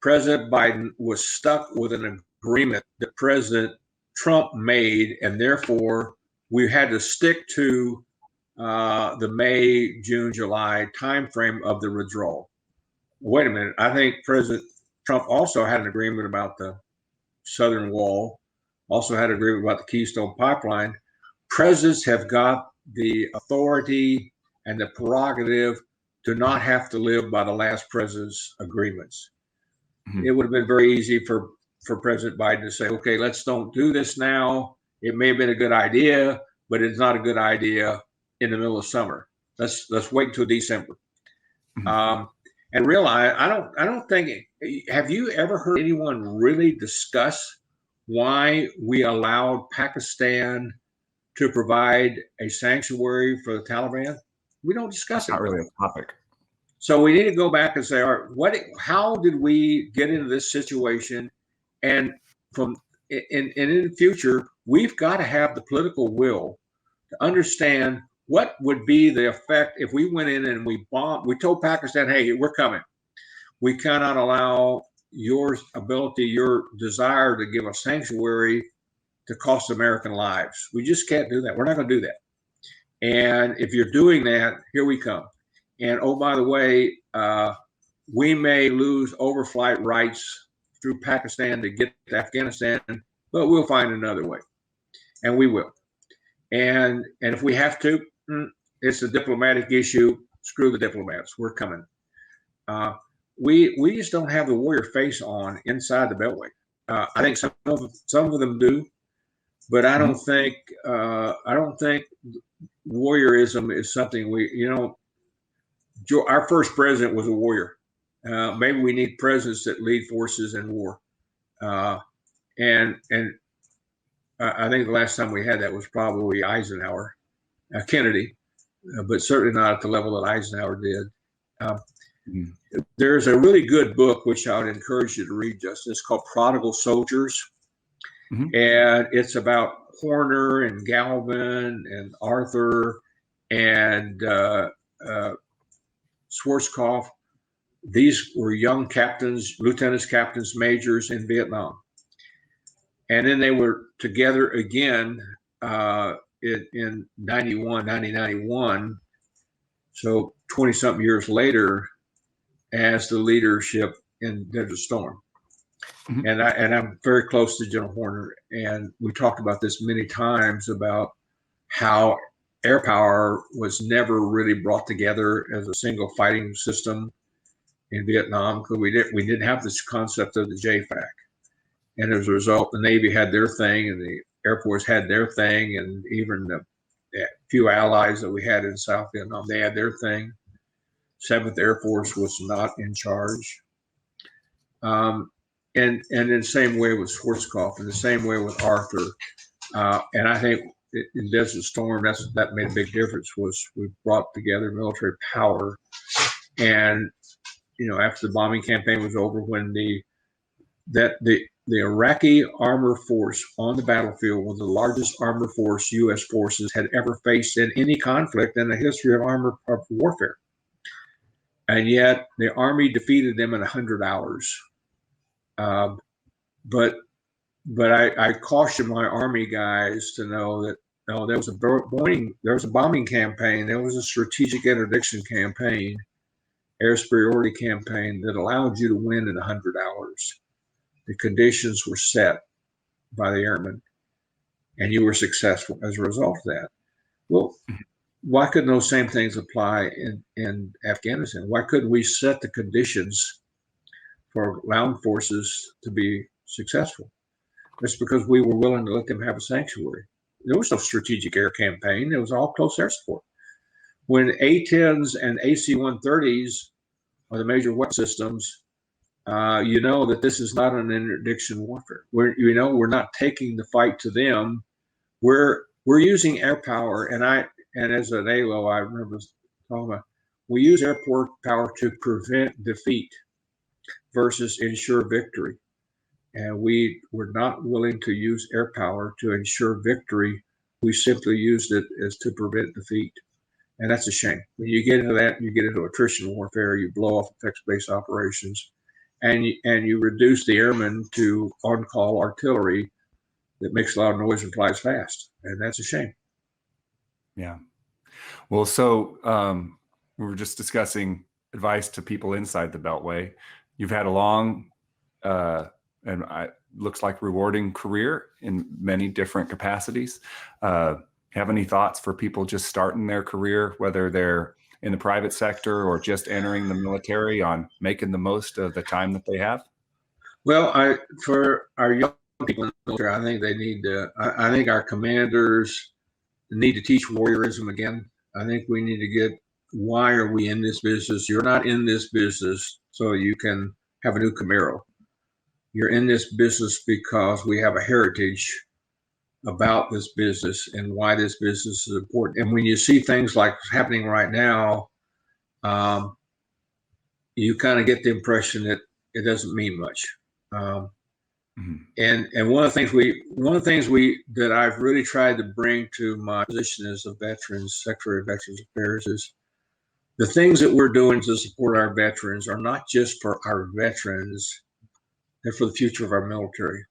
[SPEAKER 2] President Biden was stuck with an agreement that President Trump made, and therefore we had to stick to the May, June, July timeframe of the withdrawal. Wait a minute. I think President Trump also had an agreement about the Southern Wall, also had an agreement about the Keystone Pipeline. Presidents have got the authority and the prerogative to not have to live by the last president's agreements.
[SPEAKER 1] Mhm.
[SPEAKER 2] It would have been very easy for President Biden to say, okay, let's don't do this now. It may have been a good idea, but it's not a good idea in the middle of summer. Let's wait until December.
[SPEAKER 1] Mhm.
[SPEAKER 2] And realize I don't think, have you ever heard anyone really discuss why we allowed Pakistan to provide a sanctuary for the Taliban? We don't discuss it.
[SPEAKER 1] Not really a topic.
[SPEAKER 2] So we need to go back and say, all right, how did we get into this situation? And in the future, we've got to have the political will to understand what would be the effect if we went in and we told Pakistan, hey, we're coming. We cannot allow your ability, your desire to give a sanctuary to cost American lives. We just can't do that. We're not going to do that. And if you're doing that, here we come. And oh, by the way, we may lose overflight rights through Pakistan to get to Afghanistan, but we'll find another way, and we will. And if we have to, it's a diplomatic issue. Screw the diplomats. We're coming. We just don't have the warrior face on inside the Beltway. I think some of them do, but I don't think warriorism is something our first president was a warrior. Maybe we need presidents that lead forces in war. And I think the last time we had that was probably Eisenhower, Kennedy, but certainly not at the level that Eisenhower did. There's a really good book, which I would encourage you to read, Justin. It's called Prodigal Soldiers. And it's about Horner and Galvin and Arthur and Schwarzkopf. These were young captains, lieutenants, captains, majors in Vietnam. And then they were together again in 1991. So 20 something years later as the leadership in Desert Storm. And I'm very close to General Horner. And we talked about this many times about how air power was never really brought together as a single fighting system in Vietnam, because we didn't have this concept of the JFAC. And as a result, the Navy had their thing and the Air Force had their thing, and even the few allies that we had in South Vietnam, they had their thing. 7th Air Force was not in charge. And in the same way with Schwarzkopf, in the same way with Arthur. And I think in Desert Storm, that made a big difference, was we brought together military power. And, after the bombing campaign was over, when the Iraqi armor force on the battlefield was the largest armor force U.S. forces had ever faced in any conflict in the history of warfare. And yet the Army defeated them in 100 hours. But I caution my Army guys to know that there was a bombing campaign, there was a strategic interdiction campaign, air superiority campaign that allowed you to win in 100 hours. The conditions were set by the airmen, and you were successful as a result of that. Well, why couldn't those same things apply in Afghanistan? Why couldn't we set the conditions for ground forces to be successful? It's because we were willing to let them have a sanctuary. There was no strategic air campaign. It was all close air support. When A-10s and AC-130s are the major weapon systems, that this is not an interdiction warfare. We're not taking the fight to them. We're using air power, and as an ALO, I remember talking about, we use airport power to prevent defeat.
[SPEAKER 3] versus ensure victory. And we were not willing to use air power to ensure victory. We simply used it as to prevent defeat. And that's a shame. When you get into that, you get into attrition warfare, you blow off effects based operations, and you reduce the airmen to on-call artillery that makes a lot of noise and flies fast. And that's a shame.
[SPEAKER 1] Yeah. Well, so we were just discussing advice to people inside the Beltway. You've had a long and looks like rewarding career in many different capacities. Have any thoughts for people just starting their career, whether they're in the private sector or just entering the military, on making the most of the time that they have?
[SPEAKER 3] Well, for our young people in the military, I think they need to, I think our commanders need to teach warriorism again. I think we need to get, why are we in this business? You're not in this business so you can have a new Camaro. You're in this business because we have a heritage about this business and why this business is important. And when you see things like happening right now, you kind of get the impression that it doesn't mean much. And one of the things that I've really tried to bring to my position as a Secretary of Veterans Affairs, is the things that we're doing to support our veterans are not just for our veterans, they're for the future of our military.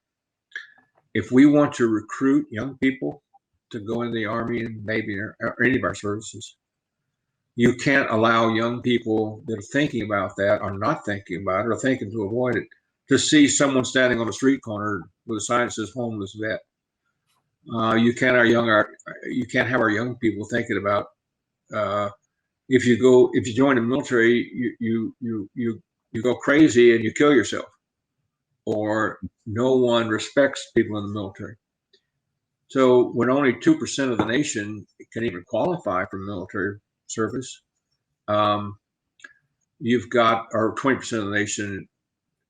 [SPEAKER 3] If we want to recruit young people to go in the Army and Navy or any of our services, you can't allow young people that are thinking about that, or not thinking about it, or thinking to avoid it, to see someone standing on a street corner with a sign that says homeless vet. You can't have our young people thinking about, if you join the military, you go crazy and you kill yourself, or no one respects people in the military. So when only 2% of the nation can even qualify for military service, you've got, or 20% of the nation,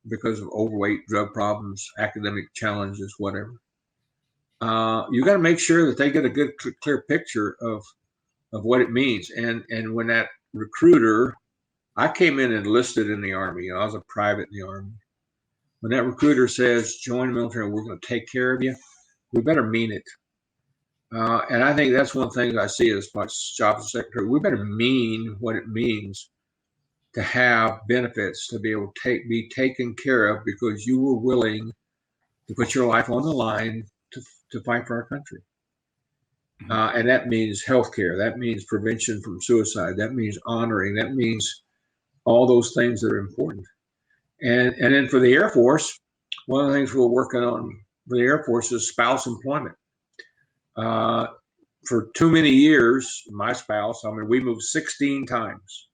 [SPEAKER 3] because of overweight, drug problems, academic challenges, whatever. You got to make sure that they get a good, clear picture of what it means. And when that recruiter, I came in and enlisted in the Army. I was a private in the Army. When that recruiter says, join the military, we're going to take care of you, we better mean it. And I think that's one of the things I see as my job as secretary. We better mean what it means to have benefits, to be able to be taken care of because you were willing to put your life on the line to fight for our country. And that means healthcare. That means prevention from suicide. That means honoring. That means all those things that are important. And then for the Air Force, one of the things we're working on for the Air Force is spouse employment. For too many years, my spouse, we moved 16 times.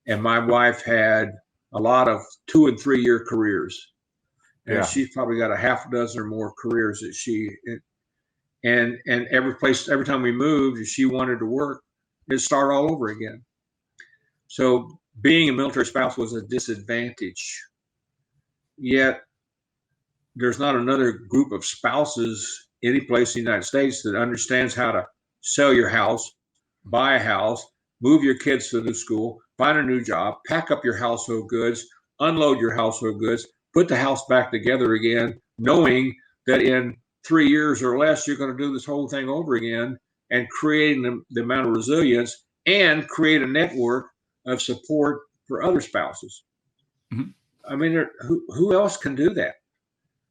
[SPEAKER 3] And my wife had a lot of 2- and 3-year careers. And she's probably got a half a dozen or more careers that and every time we moved, if she wanted to work, it'd start all over again. So being a military spouse was a disadvantage. Yet there's not another group of spouses any place in the United States that understands how to sell your house, buy a house, move your kids to a new school, find a new job, pack up your household goods, unload your household goods, put the house back together again, knowing that in 3 years or less, you're going to do this whole thing over again, and creating the amount of resilience and create a network of support for other spouses. Who else can do that?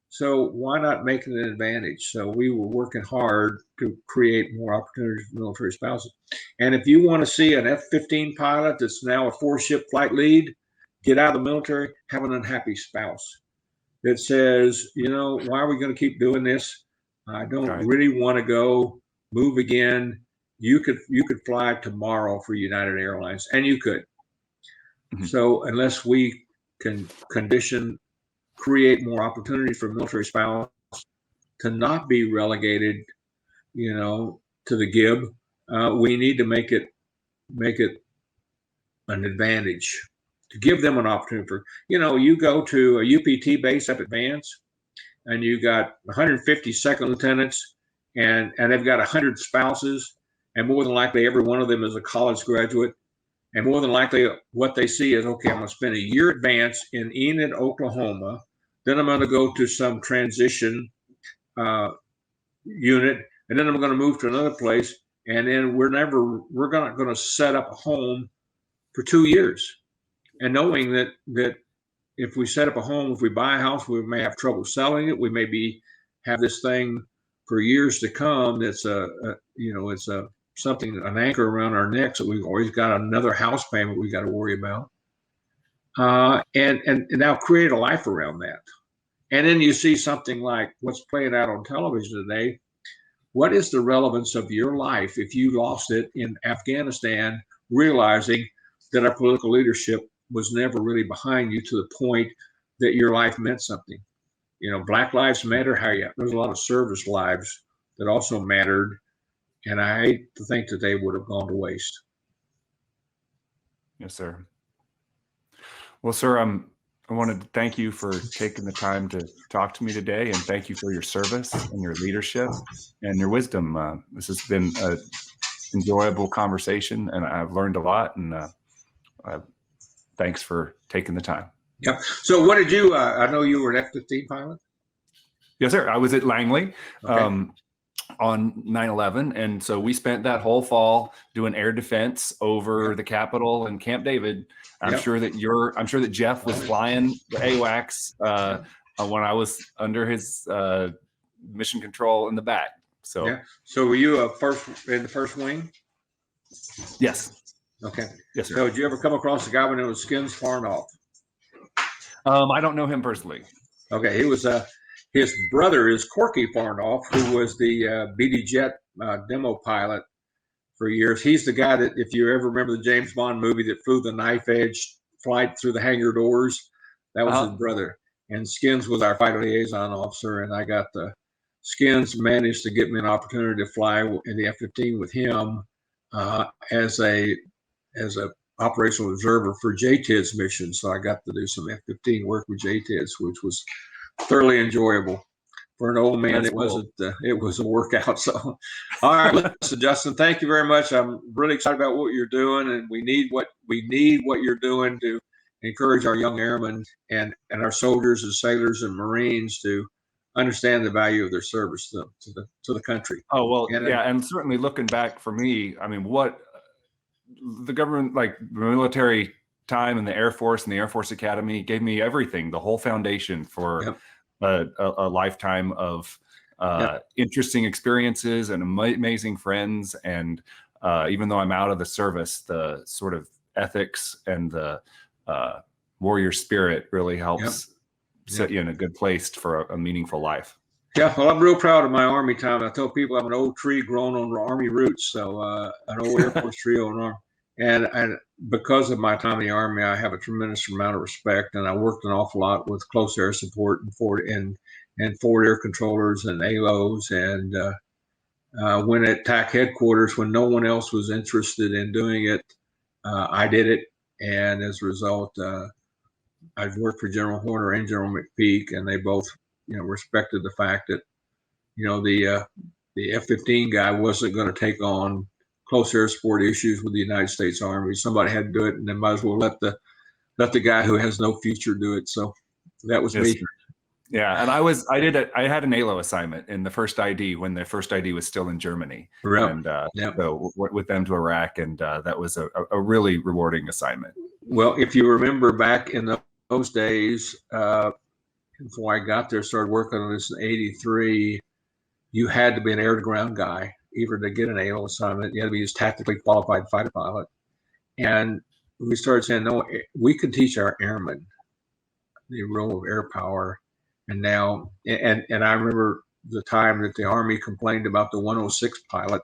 [SPEAKER 3] So why not make it an advantage? So we were working hard to create more opportunities for military spouses. And if you want to see an F-15 pilot that's now a 4-ship flight lead get out of the military, have an unhappy spouse that says, why are we going to keep doing this? I don't really want to go move again. You could fly tomorrow for United Airlines, and you could. So unless we can create more opportunities for military spouse to not be relegated, to the gib, we need to make it an advantage, to give them an opportunity for, you go to a UPT base up at Vance, and you got 150 second lieutenants, and they've got 100 spouses, and more than likely every one of them is a college graduate, And more than likely, what they see is, okay, I'm going to spend a year advance in Enid, Oklahoma. Then I'm going to go to some transition unit, and then I'm going to move to another place. And then we're not going to set up a home for 2 years. And knowing that if we set up a home, if we buy a house, we may have trouble selling it. We may have this thing for years to come. That's something, an anchor around our necks that we've always got another house payment we got to worry about. And now create a life around that. And then you see something like what's playing out on television today. What is the relevance of your life if you lost it in Afghanistan, realizing that our political leadership was never really behind you to the point that your life meant something? Black Lives Matter. There's a lot of service lives that also mattered, and I hate to think that they would have gone to waste.
[SPEAKER 1] Yes, sir. Well, sir, I wanted to thank you for taking the time to talk to me today, and thank you for your service and your leadership and your wisdom. This has been an enjoyable conversation, and I've learned a lot, and thanks for taking the time.
[SPEAKER 3] Yep. So what did you, I know you were an F-15 pilot?
[SPEAKER 1] Yes, sir. I was at Langley
[SPEAKER 3] Okay.
[SPEAKER 1] On 9/11. And so we spent that whole fall doing air defense over the Capitol and Camp David. I'm sure that Jeff was flying the AWACS when I was under his mission control in the back. So,
[SPEAKER 3] yeah. So were you in the first wing?
[SPEAKER 1] Yes.
[SPEAKER 3] Okay.
[SPEAKER 1] Yes, sir.
[SPEAKER 3] So did you ever come across a guy when it was Skins Farnoff?
[SPEAKER 1] I don't know him personally.
[SPEAKER 3] Okay. He was his brother is Corky Farnoff, who was the BD Jet demo pilot for years. He's the guy that, if you ever remember the James Bond movie that flew the knife edge flight through the hangar doors, that was his brother. And Skins was our fighter liaison officer, and I got Skins managed to get me an opportunity to fly in the F-15 with him as a operational observer for JTID's mission. So I got to do some F-15 work with JTIDs, which was thoroughly enjoyable. For an old man, it wasn't. It was a workout. So, all right, listen, Justin, thank you very much. I'm really excited about what you're doing, and we need what you're doing to encourage our young airmen and our soldiers and sailors and Marines to understand the value of their service to the country.
[SPEAKER 1] Oh, well, and certainly looking back for me, I mean, what the government, like the military time in the Air Force and the Air Force Academy, gave me everything, the whole foundation for a lifetime of interesting experiences and amazing friends. And even though I'm out of the service, the sort of ethics and the warrior spirit really helps set you in a good place for a meaningful life.
[SPEAKER 3] Yeah, well, I'm real proud of my Army time. I tell people I'm an old tree grown on Army roots, so an old Air Force tree on Army. And because of my time in the Army, I have a tremendous amount of respect, and I worked an awful lot with close air support and forward air controllers and ALOs, and when at TAC headquarters, when no one else was interested in doing it, I did it, and as a result, I've worked for General Horner and General McPeak, and they both, respected the fact that, the F-15 guy wasn't going to take on close air support issues with the United States Army. Somebody had to do it, and they might as well let the guy who has no future do it. So that was me.
[SPEAKER 1] Yeah, and I had an ALO assignment in the first ID when the first ID was still in Germany, and so with them to Iraq, and that was a really rewarding assignment.
[SPEAKER 3] Well, if you remember back in those days, before I got there, started working on this in '83, you had to be an air-to-ground guy, either to get an ALO assignment. You had to be a tactically qualified fighter pilot. And we started saying, no, we can teach our airmen the role of air power. And now, and I remember the time that the Army complained about the 106 pilot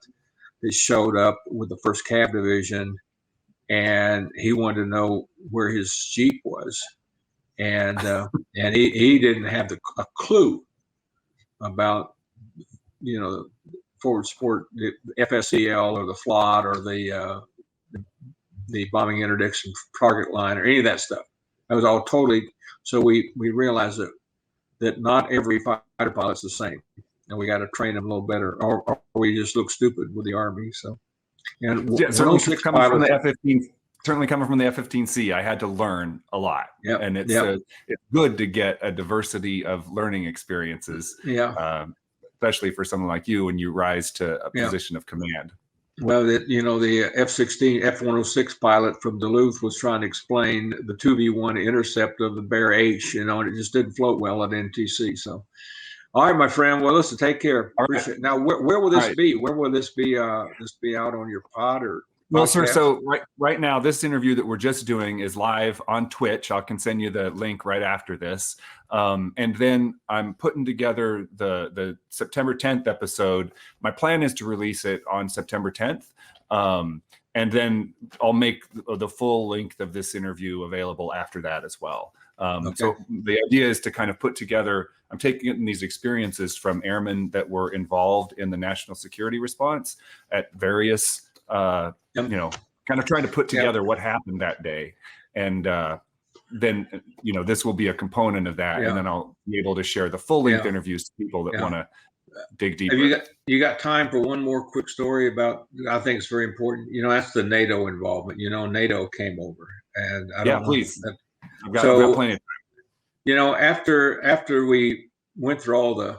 [SPEAKER 3] that showed up with the 1st Cav Division, and he wanted to know where his Jeep was. And he didn't have a clue about, forward support, the FSCL or the FLOT or the bombing interdiction target line or any of that stuff. That was all totally. So we realized that not every fighter pilot's the same, and we got to train them a little better, or we just look stupid with the Army. So, and
[SPEAKER 1] so coming from the F-15 certainly coming from the F-15C, I had to learn a lot.
[SPEAKER 3] Yep.
[SPEAKER 1] And it's good to get a diversity of learning experiences, especially for someone like you when you rise to a position of command.
[SPEAKER 3] Well, the F-16, F-106 pilot from Duluth was trying to explain the 2V1 intercept of the Bear H, and it just didn't float well at NTC. So, all right, my friend. Well, listen, take care. Appreciate it. Now, where will this be? Where will this be? This be out on your pod or?
[SPEAKER 1] Well, sir, so right now, this interview that we're just doing is live on Twitch. I can send you the link right after this. And then I'm putting together the September 10th episode. My plan is to release it on September 10th. And then I'll make the full length of this interview available after that as well. So the idea is to kind of put together, I'm taking these experiences from airmen that were involved in the national security response at various kind of trying to put together what happened that day. And then, this will be a component of that. And then I'll be able to share the full length interviews to people that want to dig deeper.
[SPEAKER 3] Have you got time for one more quick story about, I think it's very important. That's the NATO involvement. NATO came over and I don't know.
[SPEAKER 1] Please. I've got plenty of
[SPEAKER 3] time. After we went through all the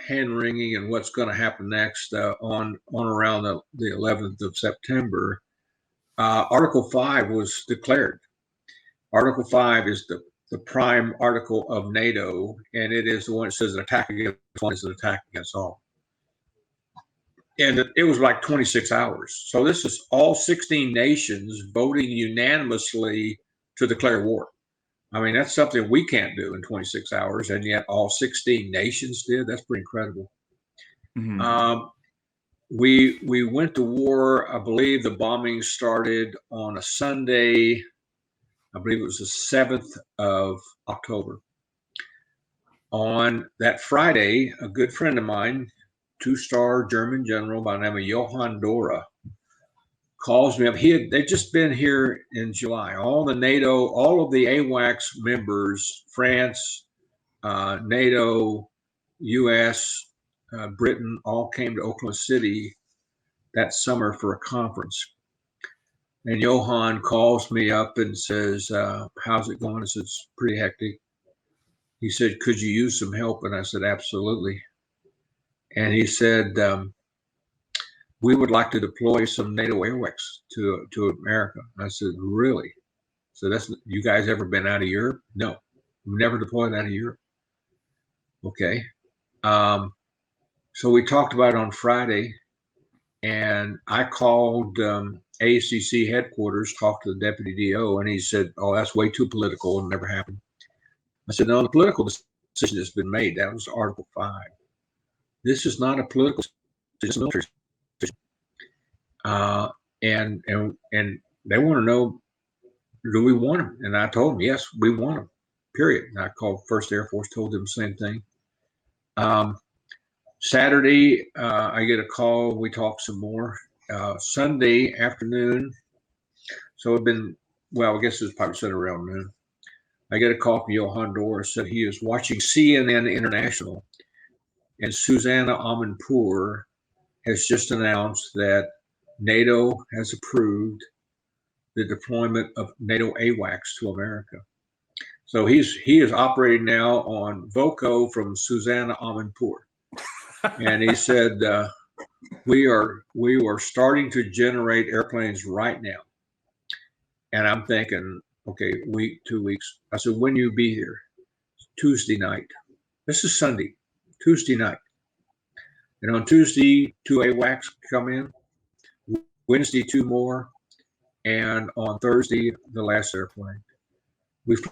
[SPEAKER 3] hand wringing and what's going to happen next on around the 11th of September, Article 5 was declared. Article 5 is the prime article of NATO, and it is the one that says an attack against one is an attack against all. And it was like 26 hours. So this is all 16 nations voting unanimously to declare war. I mean, that's something we can't do in 26 hours, and yet all 16 nations did. That's pretty incredible. Mm-hmm. We went to war. I believe the bombing started on a Sunday. I believe it was the 7th of October. On that Friday, a good friend of mine, 2-star German general by the name of Johann Dora, calls me up. They'd just been here in July. All the NATO, all of the AWACS members, France, NATO, US, Britain, all came to Oklahoma City that summer for a conference. And Johann calls me up and says, how's it going? I said, it's pretty hectic. He said, could you use some help? And I said, absolutely. And he said, we would like to deploy some NATO AWACS to America. I said, really? So you guys ever been out of Europe? No, we've never deployed out of Europe. Okay. So we talked about it on Friday, and I called ACC headquarters, talked to the deputy DO, and he said, oh, that's way too political. It never happened. I said, no, the political decision has been made. That was Article 5. This is not a political decision, it's a military decision. And they want to know, do we want them? And I told them, yes, we want them, period. And I called First Air Force, told them the same thing. Saturday, I get a call. We talk some more. Sunday afternoon, so it'd been, well, I guess it was probably set around noon. I get a call from Johann Dora, said he is watching CNN International, and Susanna Amanpour has just announced that NATO has approved the deployment of NATO AWACS to America. So he is operating now on VOCO from Susanna Amanpour. And he said, we are starting to generate airplanes right now. And I'm thinking, okay, week, 2 weeks. I said, when you be here? Tuesday night. This is Sunday, Tuesday night. And on Tuesday, 2 AWACS come in. Wednesday, 2 more. And on Thursday, the last airplane. We've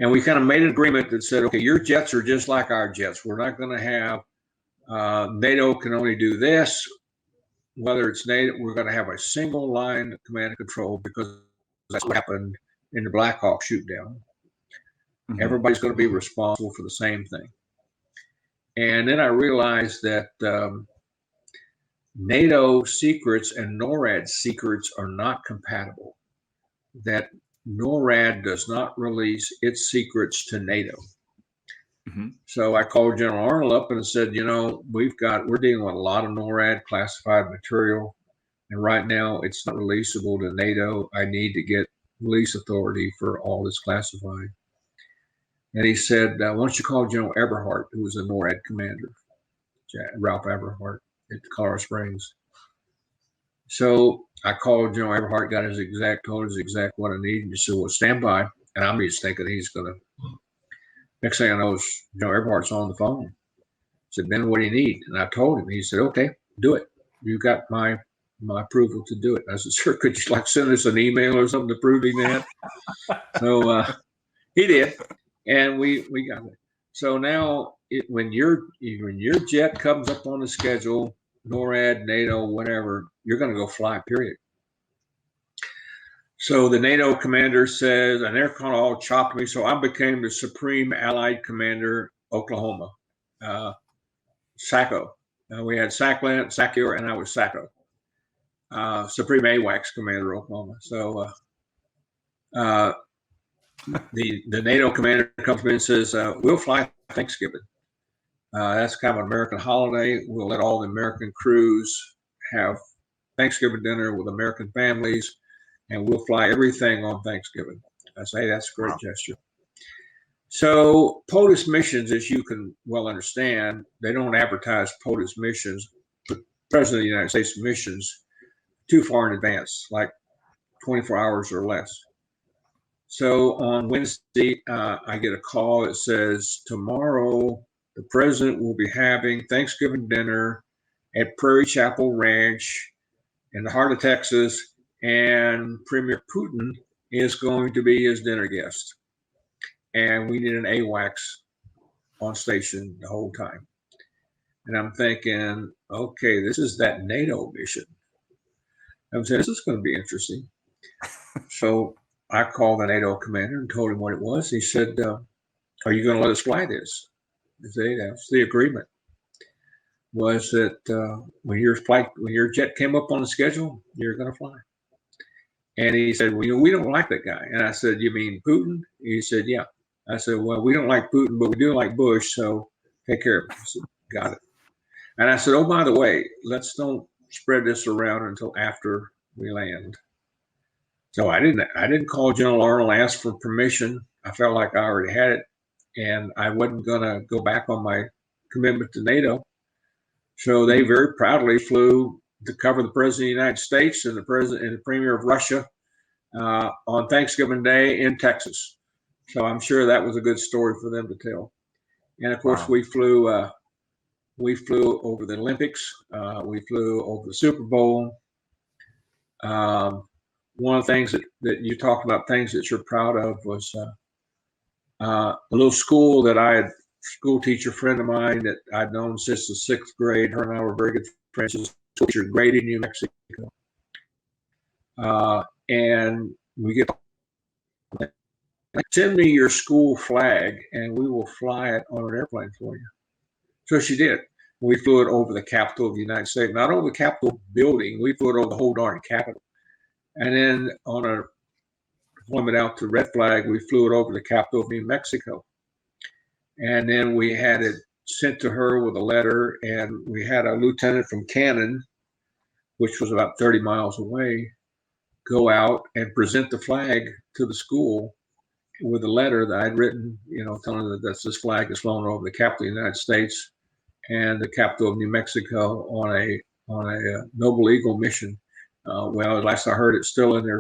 [SPEAKER 3] and we kind of made an agreement that said, okay, your jets are just like our jets. We're not going to have NATO can only do this. Whether it's NATO, we're going to have a single line of command and control, because that's what happened in the Black Hawk shoot down. Mm-hmm. Everybody's going to be responsible for the same thing. And then I realized that NATO secrets and NORAD secrets are not compatible. That NORAD does not release its secrets to NATO. Mm-hmm. So I called General Arnold up and said, we're dealing with a lot of NORAD classified material. And right now, it's not releasable to NATO. I need to get release authority for all this classified. And he said, why don't you call General Eberhart, who was the NORAD commander, Ralph Eberhart at Colorado Springs. So I called General Eberhart, told his exact what I need. And he said, well, stand by. And I'm just thinking he's going to, next thing I know is General Eberhart's on the phone. I said, Ben, what do you need? And I told him. He said, okay, do it. You got my approval to do it. I said, sure, could you send us an email or something to prove that? So he did, and we got it. So now when your jet comes up on the schedule, NORAD, NATO, whatever, you're going to go fly, period. So the NATO commander says, and they're kind of all chopped me. So I became the Supreme Allied Commander, Oklahoma, SACO. We had SACLANT, SACUR, and I was SACO. Supreme AWACS Commander, Oklahoma. So the NATO commander comes in and says, we'll fly Thanksgiving. That's kind of an American holiday. We'll let all the American crews have Thanksgiving dinner with American families, and we'll fly everything on Thanksgiving. I say, that's a great gesture. So POTUS missions, as you can well understand, they don't advertise POTUS missions, but President of the United States missions too far in advance, like 24 hours or less. So on Wednesday, I get a call that says, tomorrow the president will be having Thanksgiving dinner at Prairie Chapel Ranch in the heart of Texas, and Premier Putin is going to be his dinner guest. And we need an AWACS on station the whole time. And I'm thinking, okay, this is that NATO mission. I'm saying, this is going to be interesting. So I called the NATO commander and told him what it was. He said, are you going to let us fly this? I said, that's the agreement. Was that when your jet came up on the schedule, you're going to fly. And he said, well, we don't like that guy. And I said, you mean Putin? He said, yeah. I said, well, we don't like Putin, but we do like Bush, so take care of him. I said, got it. And I said, oh, by the way, let's don't spread this around until after we land. So I didn't call General Arnold, ask for permission. I felt like I already had it, and I wasn't going to go back on my commitment to NATO. So they very proudly flew to cover the President of the United States and the President and the Premier of Russia on Thanksgiving Day in Texas. So I'm sure that was a good story for them to tell. And of course, we flew over the Olympics. We flew over the Super Bowl. One of the things that you talked about, things that you're proud of, was a little school that school teacher friend of mine that I'd known since the 6th grade. Her and I were very good friends. She's a teacher in Grady, New Mexico. And we get, send me your school flag and we will fly it on an airplane for you. So she did. We flew it over the Capitol of the United States, not over the Capitol building. We flew it over the whole darn Capitol. And then on a deployment out to Red Flag, we flew it over the Capitol of New Mexico. And then we had it sent to her with a letter, and we had a lieutenant from Cannon, which was about 30 miles away, go out and present the flag to the school with a letter that I'd written, telling them that this flag is flown over the Capitol of the United States and the capital of New Mexico on a Noble Eagle mission. Well, last I heard, it's still in their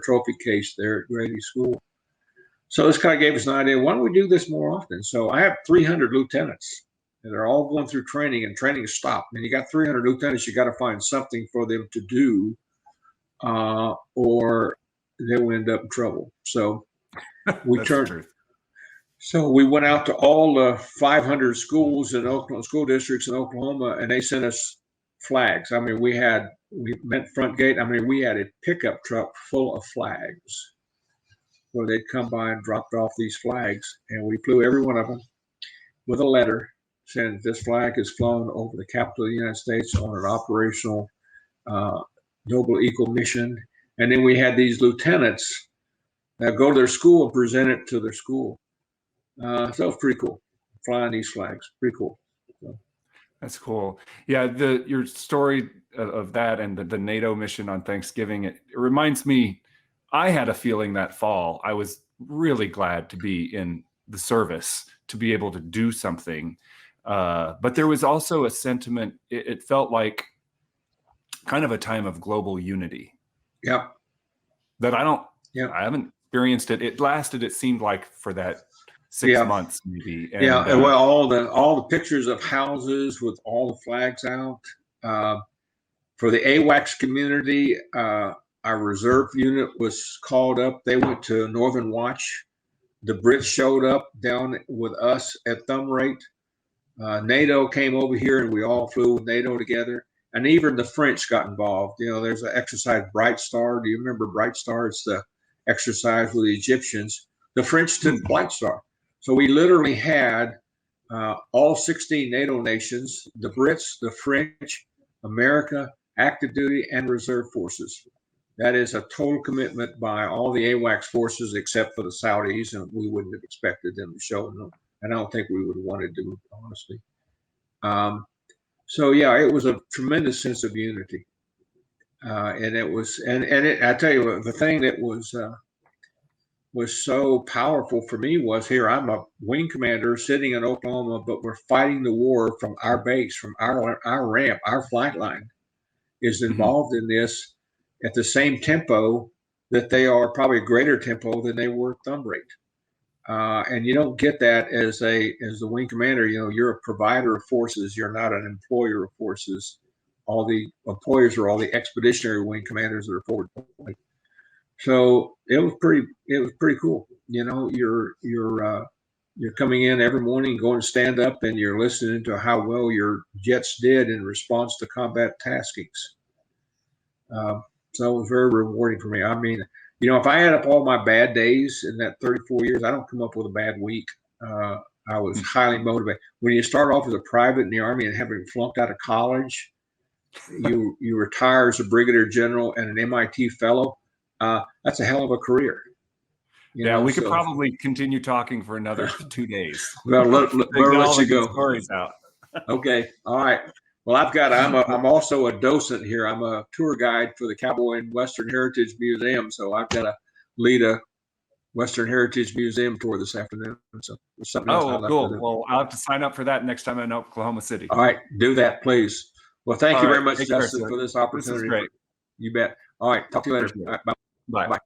[SPEAKER 3] trophy case there at Grady School. So this kind of gave us an idea. Why don't we do this more often? So I have 300 lieutenants, and they're all going through training, and training is stopped. And you got 300 lieutenants, you got to find something for them to do, or they will end up in trouble. So we So we went out to all the 500 schools in Oklahoma, school districts in Oklahoma, and they sent us flags. I mean, we met front gate. I mean, we had a pickup truck full of flags where they'd come by and dropped off these flags, and we flew every one of them with a letter saying this flag is flown over the Capitol of the United States on an operational Noble Eagle mission. And then we had these lieutenants that go to their school and present it to their school. So it was pretty cool, flying these flags. Pretty cool. So.
[SPEAKER 1] That's cool. Yeah, your story of that and the NATO mission on Thanksgiving, it reminds me, I had a feeling that fall. I was really glad to be in the service, to be able to do something. But there was also a sentiment, it felt like kind of a time of global unity.
[SPEAKER 3] Yep.
[SPEAKER 1] That I
[SPEAKER 3] Yep.
[SPEAKER 1] haven't experienced it. It lasted, it seemed like, for that 6 months maybe. And,
[SPEAKER 3] well, all the pictures of houses with all the flags out. For the AWACS community, our reserve unit was called up. They went to Northern Watch. The Brits showed up down with us at Thumb Rate. NATO came over here, and we all flew with NATO together. And even the French got involved. You know, there's an exercise, Bright Star. Do you remember Bright Star? It's the exercise with the Egyptians. The French took Bright Star. So we literally had all 16 NATO nations, the Brits, the French, America, active duty and reserve forces. That is a total commitment by all the AWACS forces except for the Saudis, and we wouldn't have expected them to show them. And I don't think we would have wanted to, honestly. So yeah, it was a tremendous sense of unity, and it was, I tell you, the thing that was so powerful for me was, here I'm a wing commander sitting in Oklahoma, but we're fighting the war from our base, from our ramp, our flight line is involved in this at the same tempo that they are, probably a greater tempo than they were at Thumb Rate. And you don't get that as the wing commander. You know, you're a provider of forces. You're not an employer of forces. All the employers are all the expeditionary wing commanders that are forward deployed. So it was pretty cool. You know, you're coming in every morning, going to stand up, and you're listening to how well your jets did in response to combat taskings. So it was very rewarding for me. I mean, you know, if I add up all my bad days in that 34 years, I don't come up with a bad week. I was highly motivated. When you start off as a private in the Army and having flunked out of college, you retire as a brigadier general and an MIT fellow. That's a hell of a career.
[SPEAKER 1] We could probably continue talking for another 2 days.
[SPEAKER 3] Well, let you go.
[SPEAKER 1] Stories out.
[SPEAKER 3] Okay. All right. Well, I'm also a docent here. I'm a tour guide for the Cowboy and Western Heritage Museum. So I've got to lead a Western Heritage Museum tour this afternoon. So something else.
[SPEAKER 1] Cool. Well, I'll have to sign up for that next time I'm in Oklahoma City.
[SPEAKER 3] All right. Do that, please. Well, thank you very much, Justin, for this opportunity.
[SPEAKER 1] This is great.
[SPEAKER 3] You bet. All right. Talk to you later. All right, bye.
[SPEAKER 1] Bye.